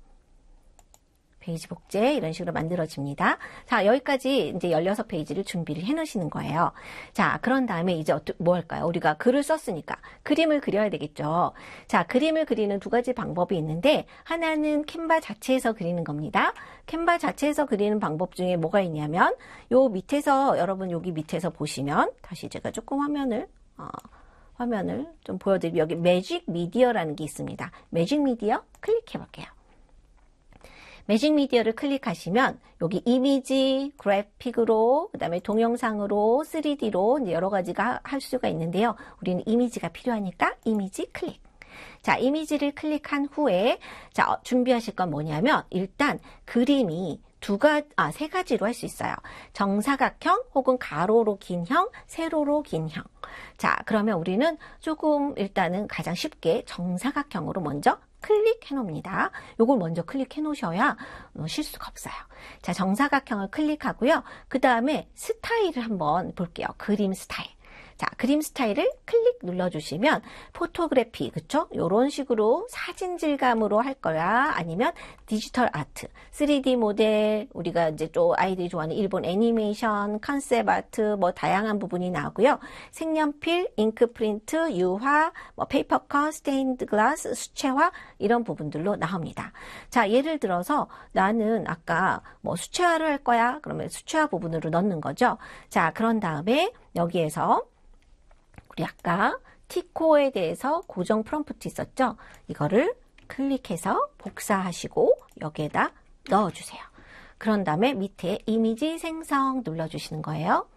페이지 복제 이런 식으로 만들어집니다. 자, 여기까지 이제 16페이지를 준비를 해 놓으시는 거예요. 자, 그런 다음에 이제 뭐 할까요? 우리가 글을 썼으니까 그림을 그려야 되겠죠. 자, 그림을 그리는 2가지 방법이 있는데 하나는 캔바 자체에서 그리는 겁니다. 캔바 자체에서 그리는 방법 중에 뭐가 있냐면 요 밑에서 여러분 여기 밑에서 보시면 다시 제가 조금 화면을 좀 보여드리면 여기 매직 미디어라는 게 있습니다. 매직 미디어 클릭해 볼게요. 매직 미디어를 클릭하시면 여기 이미지, 그래픽으로, 그 다음에 동영상으로, 3D로 이제 여러 가지가 할 수가 있는데요. 우리는 이미지가 필요하니까 이미지 클릭. 자, 이미지를 클릭한 후에 자, 준비하실 건 뭐냐면 일단 그림이 3가지로 할 수 있어요. 정사각형 혹은 가로로 긴 형, 세로로 긴 형. 자, 그러면 우리는 조금 일단은 가장 쉽게 정사각형으로 먼저 클릭해 놓습니다. 요걸 먼저 클릭해 놓으셔야 실수가 없어요. 자, 정사각형을 클릭하고요. 그 다음에 스타일을 한번 볼게요. 그림 스타일. 자, 그림 스타일을 클릭 눌러주시면 포토그래피, 그쵸? 요런 식으로 사진 질감으로 할 거야. 아니면 디지털 아트, 3D 모델, 우리가 이제 또 아이들이 좋아하는 일본 애니메이션, 컨셉 아트, 뭐 다양한 부분이 나오고요. 색연필, 잉크 프린트, 유화, 뭐 페이퍼 컷, 스테인드 글라스, 수채화 이런 부분들로 나옵니다. 자, 예를 들어서 나는 아까 뭐 수채화를 할 거야. 그러면 수채화 부분으로 넣는 거죠. 자, 그런 다음에 여기에서 우리 아까 티코에 대해서 고정 프롬프트 있었죠? 이거를 클릭해서 복사하시고 여기에다 넣어주세요. 그런 다음에 밑에 이미지 생성 눌러주시는 거예요.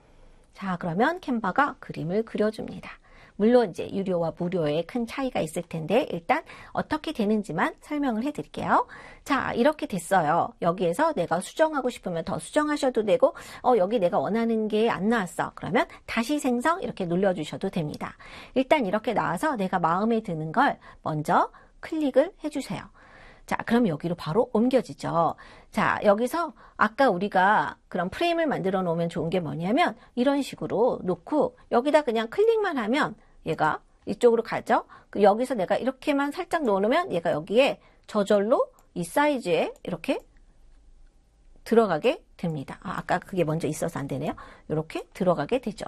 자, 그러면 캔바가 그림을 그려줍니다. 물론 이제 유료와 무료에 큰 차이가 있을 텐데 일단 어떻게 되는지만 설명을 해드릴게요. 자, 이렇게 됐어요. 여기에서 내가 수정하고 싶으면 더 수정하셔도 되고 여기 내가 원하는 게 안 나왔어. 그러면 다시 생성 이렇게 눌러주셔도 됩니다. 일단 이렇게 나와서 내가 마음에 드는 걸 먼저 클릭을 해주세요. 자, 그럼 여기로 바로 옮겨지죠. 자, 여기서 아까 우리가 그런 프레임을 만들어 놓으면 좋은 게 뭐냐면 이런 식으로 놓고 여기다 그냥 클릭만 하면 얘가 이쪽으로 가죠. 여기서 내가 이렇게만 살짝 놓으면 얘가 여기에 저절로 이 사이즈에 이렇게 들어가게 됩니다. 아까 그게 먼저 있어서 안 되네요. 이렇게 들어가게 되죠.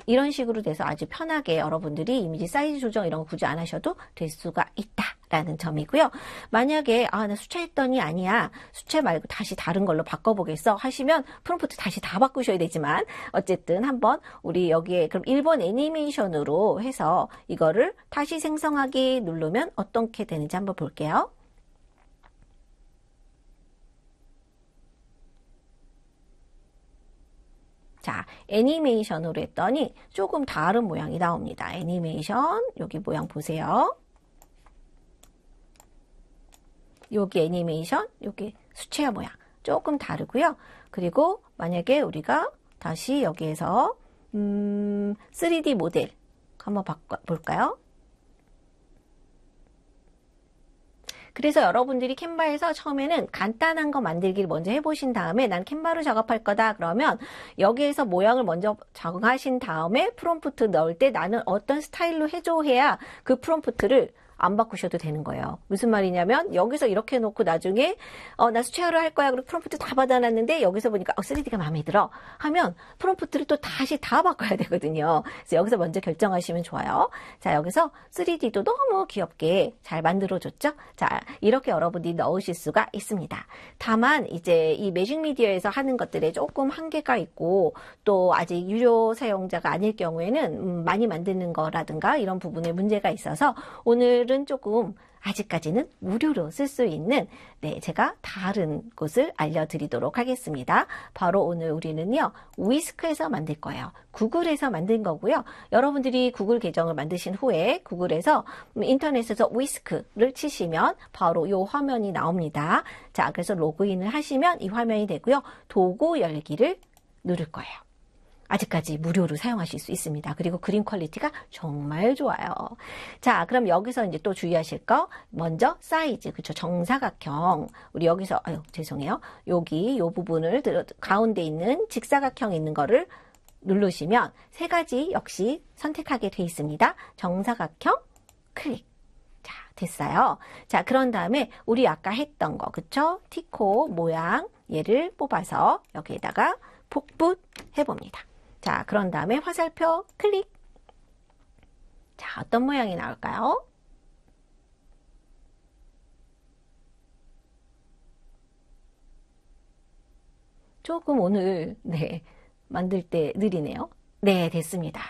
이런 식으로 돼서 아주 편하게 여러분들이 이미지 사이즈 조정 이런 거 굳이 안 하셔도 될 수가 있다라는 점이고요. 만약에 나 수채했더니 아니야. 수채 말고 다시 다른 걸로 바꿔보겠어 하시면 프롬프트 다시 다 바꾸셔야 되지만 어쨌든 한번 우리 여기에 그럼 일본 애니메이션으로 해서 이거를 다시 생성하기 누르면 어떻게 되는지 한번 볼게요. 자, 애니메이션으로 했더니 조금 다른 모양이 나옵니다. 애니메이션, 여기 모양 보세요. 여기 애니메이션, 여기 수채화 모양 조금 다르고요. 그리고 만약에 우리가 다시 여기에서 3D 모델 한번 바꿔볼까요? 그래서 여러분들이 캔바에서 처음에는 간단한 거 만들기를 먼저 해보신 다음에 난 캔바로 작업할 거다 그러면 여기에서 모양을 먼저 적응하신 다음에 프롬프트 넣을 때 나는 어떤 스타일로 해줘 해야 그 프롬프트를 안 바꾸셔도 되는 거예요. 무슨 말이냐면 여기서 이렇게 해놓고 나중에 나 수채화로 할 거야. 그리고 프롬프트 다 받아놨는데 여기서 보니까 3D가 마음에 들어 하면 프롬프트를 또 다시 다 바꿔야 되거든요. 그래서 여기서 먼저 결정하시면 좋아요. 자, 여기서 3D도 너무 귀엽게 잘 만들어줬죠. 자, 이렇게 여러분들이 넣으실 수가 있습니다. 다만 이제 이 매직 미디어에서 하는 것들에 조금 한계가 있고 또 아직 유료 사용자가 아닐 경우에는 많이 만드는 거라든가 이런 부분에 문제가 있어서 오늘은 조금 아직까지는 무료로 쓸 수 있는 제가 다른 곳을 알려드리도록 하겠습니다. 바로 오늘 우리는요 위스크에서 만들 거예요. 구글에서 만든 거고요. 여러분들이 구글 계정을 만드신 후에 구글에서 인터넷에서 위스크를 치시면 바로 이 화면이 나옵니다. 자, 그래서 로그인을 하시면 이 화면이 되고요. 도구 열기를 누를 거예요. 아직까지 무료로 사용하실 수 있습니다. 그리고 그림 퀄리티가 정말 좋아요. 자, 그럼 여기서 이제 또 주의하실 거 먼저 사이즈, 그쵸? 정사각형. 우리 여기서 죄송해요. 여기 요 부분을 가운데 있는 직사각형 있는 거를 누르시면 세 가지 역시 선택하게 돼 있습니다. 정사각형 클릭. 자, 됐어요. 자, 그런 다음에 우리 아까 했던 거, 그쵸? 티코 모양 얘를 뽑아서 여기에다가 복붙 해봅니다. 자, 그런 다음에 화살표 클릭. 자, 어떤 모양이 나올까요? 조금 오늘 만들 때 느리네요. 네, 됐습니다.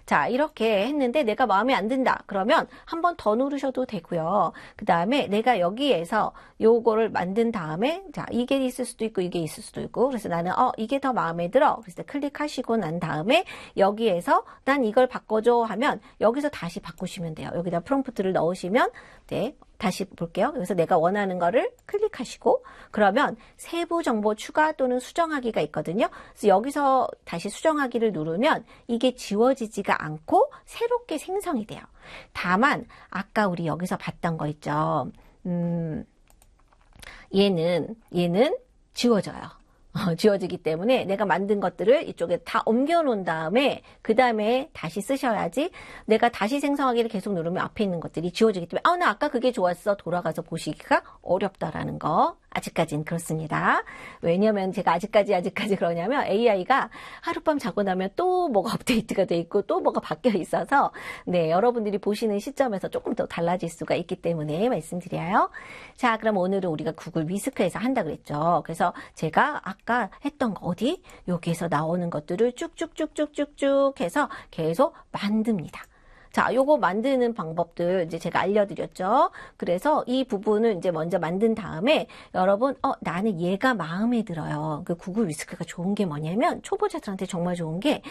자, 이렇게 했는데 내가 마음에 안 든다. 그러면 한 번 더 누르셔도 되고요. 그 다음에 내가 여기에서 요거를 만든 다음에 자, 이게 있을 수도 있고 이게 있을 수도 있고 그래서 나는 이게 더 마음에 들어. 그래서 클릭하시고 난 다음에 여기에서 난 이걸 바꿔줘 하면 여기서 다시 바꾸시면 돼요. 여기다 프롬프트를 넣으시면 다시 볼게요. 그래서 내가 원하는 거를 클릭하시고 그러면 세부 정보 추가 또는 수정하기가 있거든요. 그래서 여기서 다시 수정하기를 누르면 이게 지워지지가 않고 새롭게 생성이 돼요. 다만 아까 우리 여기서 봤던 거 있죠. 얘는 지워져요. 지워지기 때문에 내가 만든 것들을 이쪽에 다 옮겨 놓은 다음에 그 다음에 다시 쓰셔야지 내가 다시 생성하기를 계속 누르면 앞에 있는 것들이 지워지기 때문에 나 아까 그게 좋았어 돌아가서 보시기가 어렵다라는 거 아직까지는 그렇습니다. 왜냐면 제가 아직까지 그러냐면 AI가 하룻밤 자고 나면 또 뭐가 업데이트가 돼 있고 또 뭐가 바뀌어 있어서 여러분들이 보시는 시점에서 조금 더 달라질 수가 있기 때문에 말씀드려요. 자, 그럼 오늘은 우리가 구글 위스크에서 한다 그랬죠. 그래서 제가 아까 했던 거 여기에서 나오는 것들을 쭉쭉쭉쭉쭉쭉 해서 계속 만듭니다. 자, 요거 만드는 방법들 이제 제가 알려드렸죠. 그래서 이 부분을 이제 먼저 만든 다음에 여러분, 나는 얘가 마음에 들어요. 그 구글 위스크가 좋은 게 뭐냐면 초보자들한테 정말 좋은 게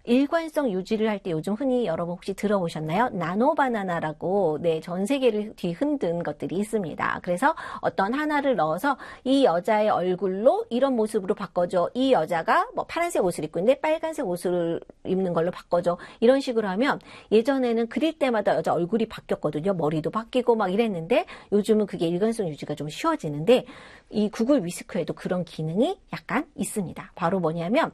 일관성 유지를 할 때 요즘 흔히 여러분 혹시 들어보셨나요? 나노바나나라고 전 세계를 뒤흔든 것들이 있습니다. 그래서 어떤 하나를 넣어서 이 여자의 얼굴로 이런 모습으로 바꿔줘. 이 여자가 뭐 파란색 옷을 입고 있는데 빨간색 옷을 입는 걸로 바꿔줘. 이런 식으로 하면 예전에는 그릴 때마다 여자 얼굴이 바뀌었거든요. 머리도 바뀌고 막 이랬는데 요즘은 그게 일관성 유지가 좀 쉬워지는데 이 구글 위스크에도 그런 기능이 약간 있습니다. 바로 뭐냐면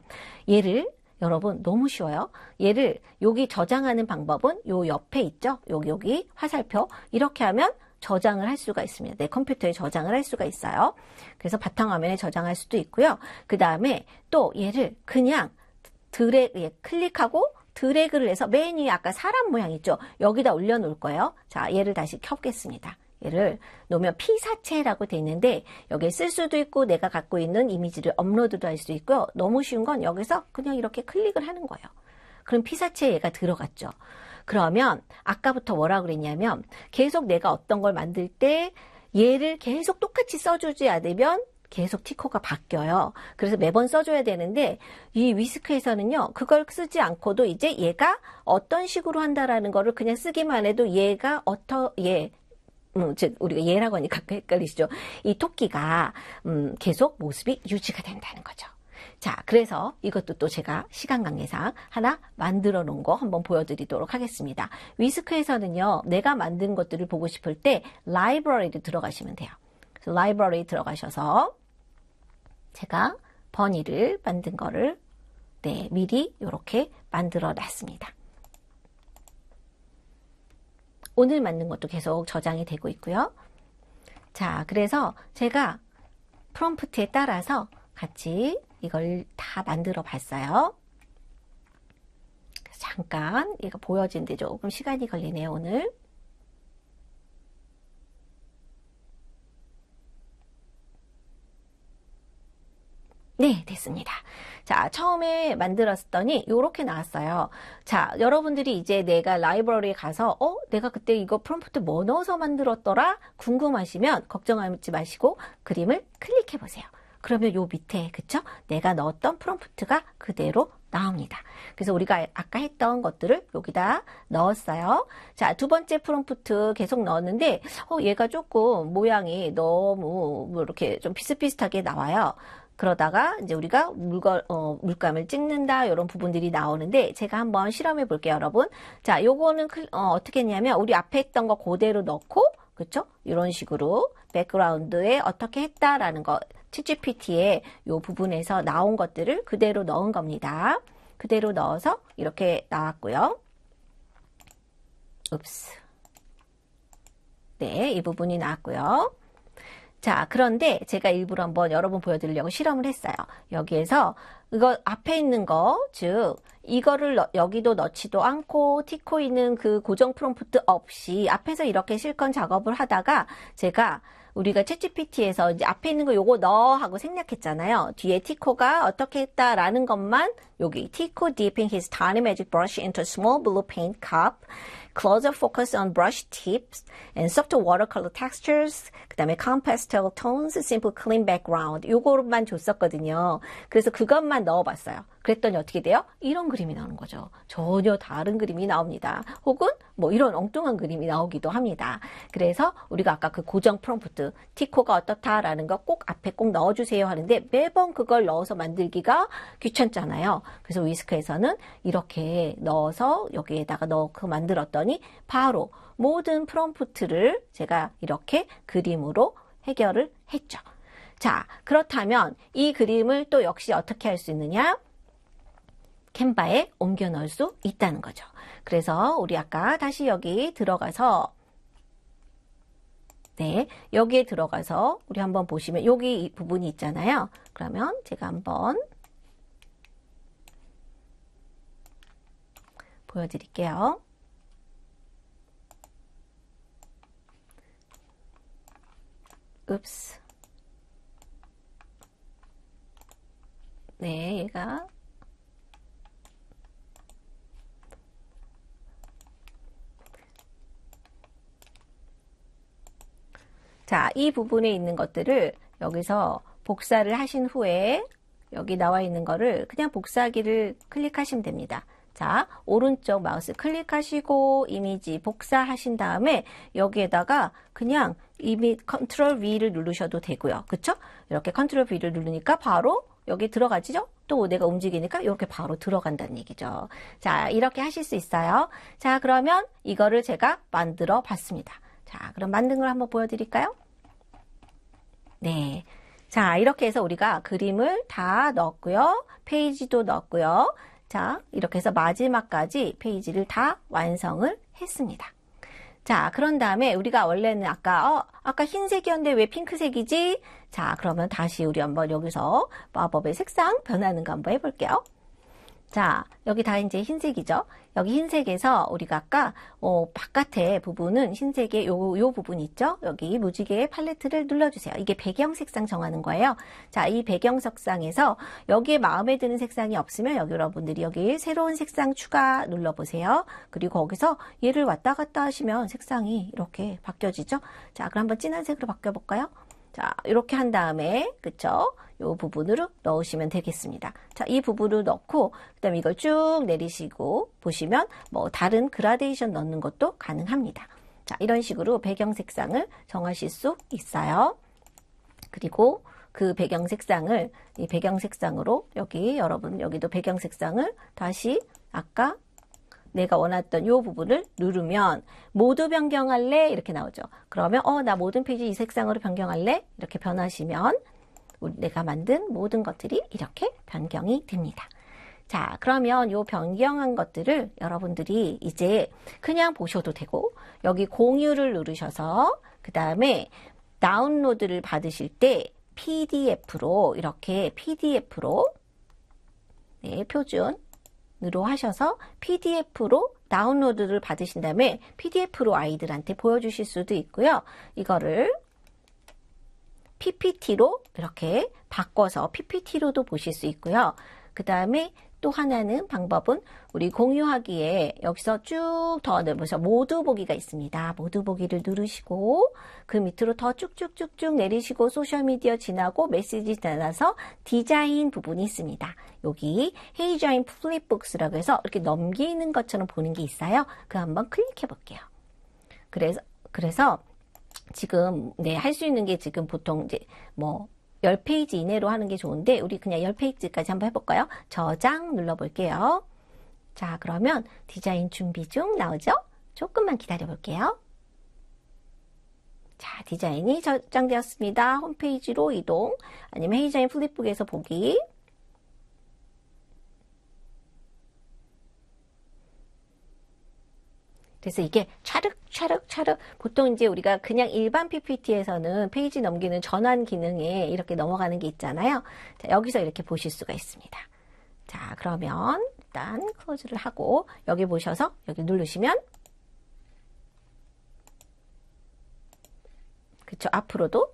얘를 여러분 너무 쉬워요. 얘를 여기 저장하는 방법은 요 옆에 있죠. 여기 화살표 이렇게 하면 저장을 할 수가 있습니다. 내 컴퓨터에 저장을 할 수가 있어요. 그래서 바탕화면에 저장할 수도 있고요. 그 다음에 또 얘를 그냥 클릭하고 드래그를 해서 맨 위에 아까 사람 모양 있죠. 여기다 올려놓을 거예요. 자, 얘를 다시 켜보겠습니다. 얘를 놓으면 피사체라고 돼 있는데 여기에 쓸 수도 있고 내가 갖고 있는 이미지를 업로드도 할 수 있고요. 너무 쉬운 건 여기서 그냥 이렇게 클릭을 하는 거예요. 그럼 피사체에 얘가 들어갔죠. 그러면 아까부터 뭐라고 그랬냐면 계속 내가 어떤 걸 만들 때 얘를 계속 똑같이 써주지 않으면 계속 티코가 바뀌어요. 그래서 매번 써줘야 되는데 이 위스크에서는요. 그걸 쓰지 않고도 이제 얘가 어떤 식으로 한다라는 거를 그냥 쓰기만 해도 얘가 즉 우리가 얘라고 하니까 헷갈리시죠? 이 토끼가 계속 모습이 유지가 된다는 거죠. 자, 그래서 이것도 또 제가 시간 관계상 하나 만들어 놓은 거 한번 보여드리도록 하겠습니다. 위스크에서는요, 내가 만든 것들을 보고 싶을 때 라이브러리를 들어가시면 돼요. 그래서 라이브러리 들어가셔서 제가 버니를 만든 거를 미리 이렇게 만들어 놨습니다. 오늘 만든 것도 계속 저장이 되고 있고요. 자, 그래서 제가 프롬프트에 따라서 같이 이걸 다 만들어 봤어요. 그래서 잠깐 이거 보여지는데 조금 시간이 걸리네요, 오늘. 네, 됐습니다. 자, 처음에 만들었더니 이렇게 나왔어요. 자, 여러분들이 이제 내가 라이브러리에 가서 내가 그때 이거 프롬프트 뭐 넣어서 만들었더라? 궁금하시면 걱정하지 마시고 그림을 클릭해 보세요. 그러면 요 밑에 그쵸? 내가 넣었던 프롬프트가 그대로 나옵니다. 그래서 우리가 아까 했던 것들을 여기다 넣었어요. 자, 두 번째 프롬프트 계속 넣었는데 얘가 조금 모양이 너무 이렇게 좀 비슷비슷하게 나와요. 그러다가 이제 우리가 물감을 찍는다 이런 부분들이 나오는데 제가 한번 실험해 볼게요, 여러분. 자, 요거는 어떻게 했냐면 우리 앞에 했던 거 그대로 넣고 그렇죠? 이런 식으로 백그라운드에 어떻게 했다라는 거 챗GPT의 요 부분에서 나온 것들을 그대로 넣은 겁니다. 그대로 넣어서 이렇게 나왔고요. 네, 이 부분이 나왔고요. 자, 그런데 제가 일부러 한번 여러분 보여드리려고 실험을 했어요. 여기에서 이거 앞에 있는 거, 즉 이거를 여기도 넣지도 않고 티코 있는 그 고정 프롬프트 없이 앞에서 이렇게 실컷 작업을 하다가 제가 우리가 챗GPT에서 이제 앞에 있는 거 요거 넣어 하고 생략했잖아요. 뒤에 티코가 어떻게 했다라는 것만 여기 Tico dipping his tiny magic brush into a small blue paint cup, closer focus on brush tips and soft watercolor textures, 그 다음에 calm pastel tones, simple clean background 요거만 줬었거든요. 그래서 그것만 넣어봤어요. 그랬더니 어떻게 돼요? 이런 그림이 나오는 거죠. 전혀 다른 그림이 나옵니다. 혹은 뭐 이런 엉뚱한 그림이 나오기도 합니다. 그래서 우리가 아까 그 고정 프롬프트 티코가 어떻다라는 거 꼭 앞에 꼭 넣어주세요 하는데 매번 그걸 넣어서 만들기가 귀찮잖아요. 그래서 위스크에서는 이렇게 넣어서 여기에다가 넣고 만들었더니 바로 모든 프롬프트를 제가 이렇게 그림으로 해결을 했죠. 자, 그렇다면 이 그림을 또 역시 어떻게 할 수 있느냐? 캔바에 옮겨 넣을 수 있다는 거죠. 그래서 우리 아까 다시 여기 들어가서 여기에 들어가서 우리 한번 보시면 여기 이 부분이 있잖아요. 그러면 제가 한번 보여드릴게요. 얘가 자, 이 부분에 있는 것들을 여기서 복사를 하신 후에 여기 나와 있는 거를 그냥 복사하기를 클릭하시면 됩니다. 자, 오른쪽 마우스 클릭하시고 이미지 복사하신 다음에 여기에다가 그냥 컨트롤 V를 누르셔도 되고요. 그쵸? 이렇게 컨트롤 V를 누르니까 바로 여기 들어가지죠? 또 내가 움직이니까 이렇게 바로 들어간다는 얘기죠. 자, 이렇게 하실 수 있어요. 자, 그러면 이거를 제가 만들어 봤습니다. 자, 그럼 만든 걸 한번 보여드릴까요? 네. 자, 이렇게 해서 우리가 그림을 다 넣었고요. 페이지도 넣었고요. 자, 이렇게 해서 마지막까지 페이지를 다 완성을 했습니다. 자, 그런 다음에 우리가 원래는 아까 흰색이었는데 왜 핑크색이지? 자, 그러면 다시 우리 한번 여기서 마법의 색상 변하는 거 한번 해볼게요. 자, 여기 다 이제 흰색이죠? 여기 흰색에서 우리가 아까 바깥에 부분은 흰색의 요 부분 있죠? 여기 무지개 팔레트를 눌러주세요. 이게 배경 색상 정하는 거예요. 자, 이 배경 색상에서 여기에 마음에 드는 색상이 없으면 여러분들이 여기 새로운 색상 추가 눌러보세요. 그리고 거기서 얘를 왔다 갔다 하시면 색상이 이렇게 바뀌어지죠? 자, 그럼 한번 진한 색으로 바꿔볼까요? 자, 이렇게 한 다음에, 그쵸? 이 부분으로 넣으시면 되겠습니다. 자, 이 부분을 넣고, 그 다음에 이걸 쭉 내리시고, 보시면, 다른 그라데이션 넣는 것도 가능합니다. 자, 이런 식으로 배경 색상을 정하실 수 있어요. 그리고 그 배경 색상을, 이 배경 색상으로, 여러분, 여기도 배경 색상을 다시, 아까 내가 원했던 이 부분을 누르면 모두 변경할래? 이렇게 나오죠. 그러면 나 모든 페이지 이 색상으로 변경할래? 이렇게 변하시면 내가 만든 모든 것들이 이렇게 변경이 됩니다. 자, 그러면 이 변경한 것들을 여러분들이 이제 그냥 보셔도 되고 여기 공유를 누르셔서 그 다음에 다운로드를 받으실 때 PDF로 이렇게 PDF로 네, 표준으로 하셔서 PDF로 다운로드를 받으신 다음에 PDF로 아이들한테 보여주실 수도 있고요. 이거를 PPT로 이렇게 바꿔서 PPT로도 보실 수 있고요. 그 다음에 또 하나는 방법은 우리 공유하기에 여기서 쭉 더 내려서 모두 보기가 있습니다. 모두 보기를 누르시고 그 밑으로 더 쭉쭉쭉쭉 내리시고 소셜미디어 지나고 메시지 지나서 디자인 부분이 있습니다. 여기 헤이자인 플립북스라고 해서 이렇게 넘기는 것처럼 보는 게 있어요. 그거 한번 클릭해 볼게요. 그래서 지금 할 수 있는 게 지금 보통 이제 10페이지 이내로 하는 게 좋은데 우리 그냥 10페이지까지 한번 해볼까요? 저장 눌러볼게요. 자, 그러면 디자인 준비 중 나오죠? 조금만 기다려 볼게요. 자, 디자인이 저장되었습니다. 홈페이지로 이동 아니면 헤이자인 플립북에서 보기. 그래서 이게 차륵 보통 이제 우리가 그냥 일반 PPT에서는 페이지 넘기는 전환 기능에 이렇게 넘어가는 게 있잖아요. 자, 여기서 이렇게 보실 수가 있습니다. 자, 그러면 일단 클로즈를 하고 여기 보셔서 여기 누르시면 그쵸, 앞으로도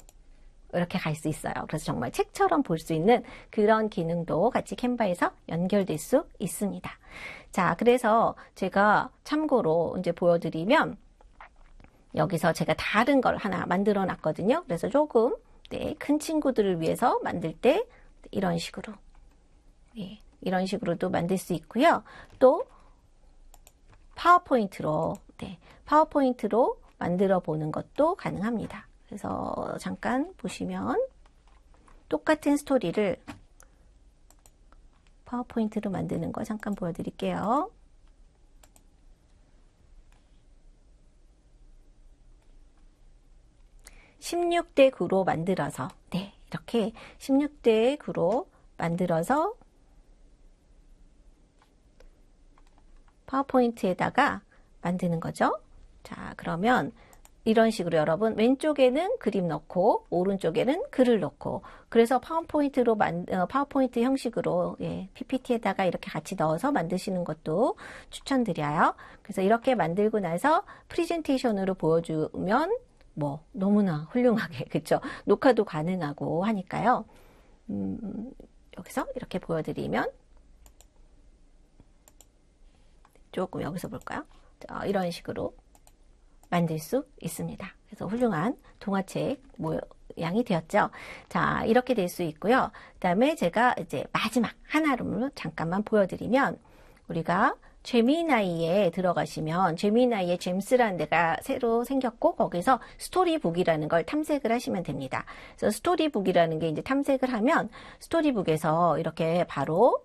이렇게 갈 수 있어요. 그래서 정말 책처럼 볼 수 있는 그런 기능도 같이 캔바에서 연결될 수 있습니다. 자, 그래서 제가 참고로 이제 보여드리면 여기서 제가 다른 걸 하나 만들어 놨거든요. 그래서 조금 큰 친구들을 위해서 만들 때 이런 식으로 이런 식으로도 만들 수 있고요. 또 파워포인트로 만들어 보는 것도 가능합니다. 그래서 잠깐 보시면 똑같은 스토리를 파워포인트로 만드는 거 잠깐 보여드릴게요. (16대 9로) 만들어서 이렇게 16대 9로 만들어서 파워포인트에다가 만드는 거죠. 자, 그러면 이런 식으로 여러분 왼쪽에는 그림 넣고 오른쪽에는 글을 넣고 그래서 파워포인트 형식으로 PPT에다가 이렇게 같이 넣어서 만드시는 것도 추천드려요. 그래서 이렇게 만들고 나서 프레젠테이션으로 보여주면 너무나 훌륭하게 그쵸? 녹화도 가능하고 하니까요. 여기서 이렇게 보여드리면 조금 여기서 볼까요? 자, 이런 식으로 만들 수 있습니다. 그래서 훌륭한 동화책 모양이 되었죠. 자, 이렇게 될 수 있고요. 그 다음에 제가 이제 마지막 하나로 잠깐만 보여드리면, 우리가 제미나이에 들어가시면 제미나이에 잼스라는 데가 새로 생겼고, 거기서 스토리북이라는 걸 탐색을 하시면 됩니다. 그래서 스토리북이라는 게 이제 탐색을 하면 스토리북에서 이렇게 바로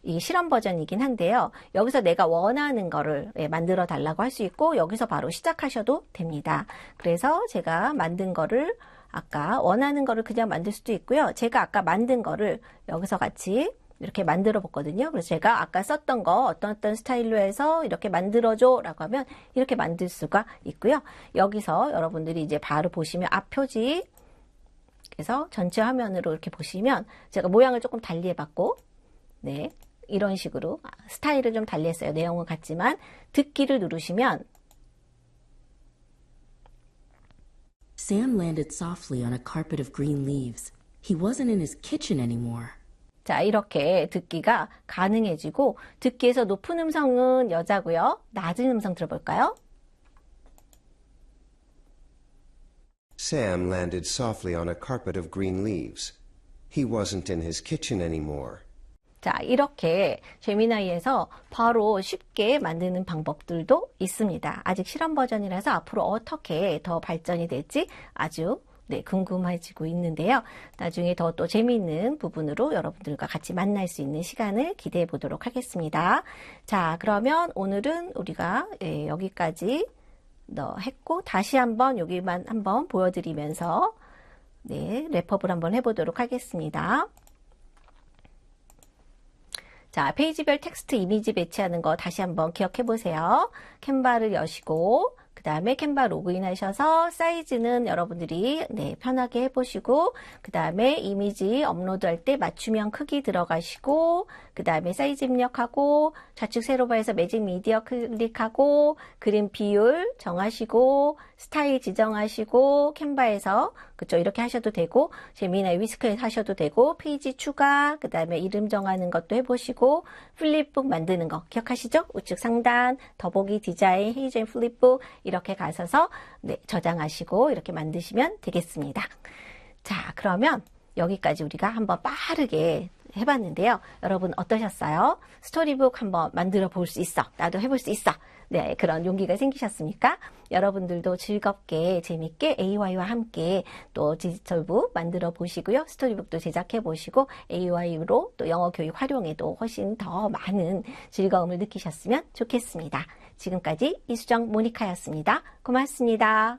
이 실험 버전이긴 한데요. 여기서 내가 원하는 거를 만들어 달라고 할 수 있고, 여기서 바로 시작하셔도 됩니다. 그래서 제가 만든 거를 아까 원하는 거를 그냥 만들 수도 있고요. 제가 아까 만든 거를 여기서 같이 이렇게 만들어 봤거든요. 그래서 제가 아까 썼던 거 어떤 스타일로 해서 이렇게 만들어줘 라고 하면 이렇게 만들 수가 있고요. 여기서 여러분들이 이제 바로 보시면 앞 표지, 그래서 전체 화면으로 이렇게 보시면 제가 모양을 조금 달리 해봤고, 이런 식으로 스타일을 좀 달리 했어요. 내용은 같지만 듣기를 누르시면 Sam landed softly on a carpet of green leaves. He wasn't in his kitchen anymore. 자, 이렇게 듣기가 가능해지고, 듣기에서 높은 음성은 여자고요. 낮은 음성 들어볼까요? Sam landed softly on a carpet of green leaves. He wasn't in his kitchen anymore. 자, 이렇게 제미나이에서 바로 쉽게 만드는 방법들도 있습니다. 아직 실험 버전이라서 앞으로 어떻게 더 발전이 될지 아주 궁금해지고 있는데요. 나중에 더 또 재미있는 부분으로 여러분들과 같이 만날 수 있는 시간을 기대해 보도록 하겠습니다. 자, 그러면 오늘은 우리가 여기까지 했고, 다시 한번 여기만 한번 보여드리면서 랩업을 한번 해보도록 하겠습니다. 자, 페이지별 텍스트 이미지 배치하는 거 다시 한번 기억해 보세요. 캔바를 여시고, 그 다음에 캔바 로그인 하셔서 사이즈는 여러분들이 편하게 해보시고, 그 다음에 이미지 업로드할 때 맞춤형 크기 들어가시고, 그 다음에 사이즈 입력하고, 좌측 세로바에서 매직 미디어 클릭하고, 그림 비율 정하시고, 스타일 지정하시고, 캔바에서 그쵸, 이렇게 하셔도 되고, 제미나이 위스크에서 하셔도 되고, 페이지 추가, 그 다음에 이름 정하는 것도 해보시고, 플립북 만드는 거 기억하시죠? 우측 상단, 더보기 디자인, 헤이젠 플립북 이렇게 가셔서 저장하시고 이렇게 만드시면 되겠습니다. 자, 그러면 여기까지 우리가 한번 빠르게 해봤는데요. 여러분 어떠셨어요? 스토리북 한번 만들어 볼 수 있어. 나도 해볼 수 있어. 그런 용기가 생기셨습니까? 여러분들도 즐겁게 재밌게 AY와 함께 또 디지털북 만들어 보시고요. 스토리북도 제작해 보시고 AY로 또 영어 교육 활용에도 훨씬 더 많은 즐거움을 느끼셨으면 좋겠습니다. 지금까지 이수정 모니카였습니다. 고맙습니다.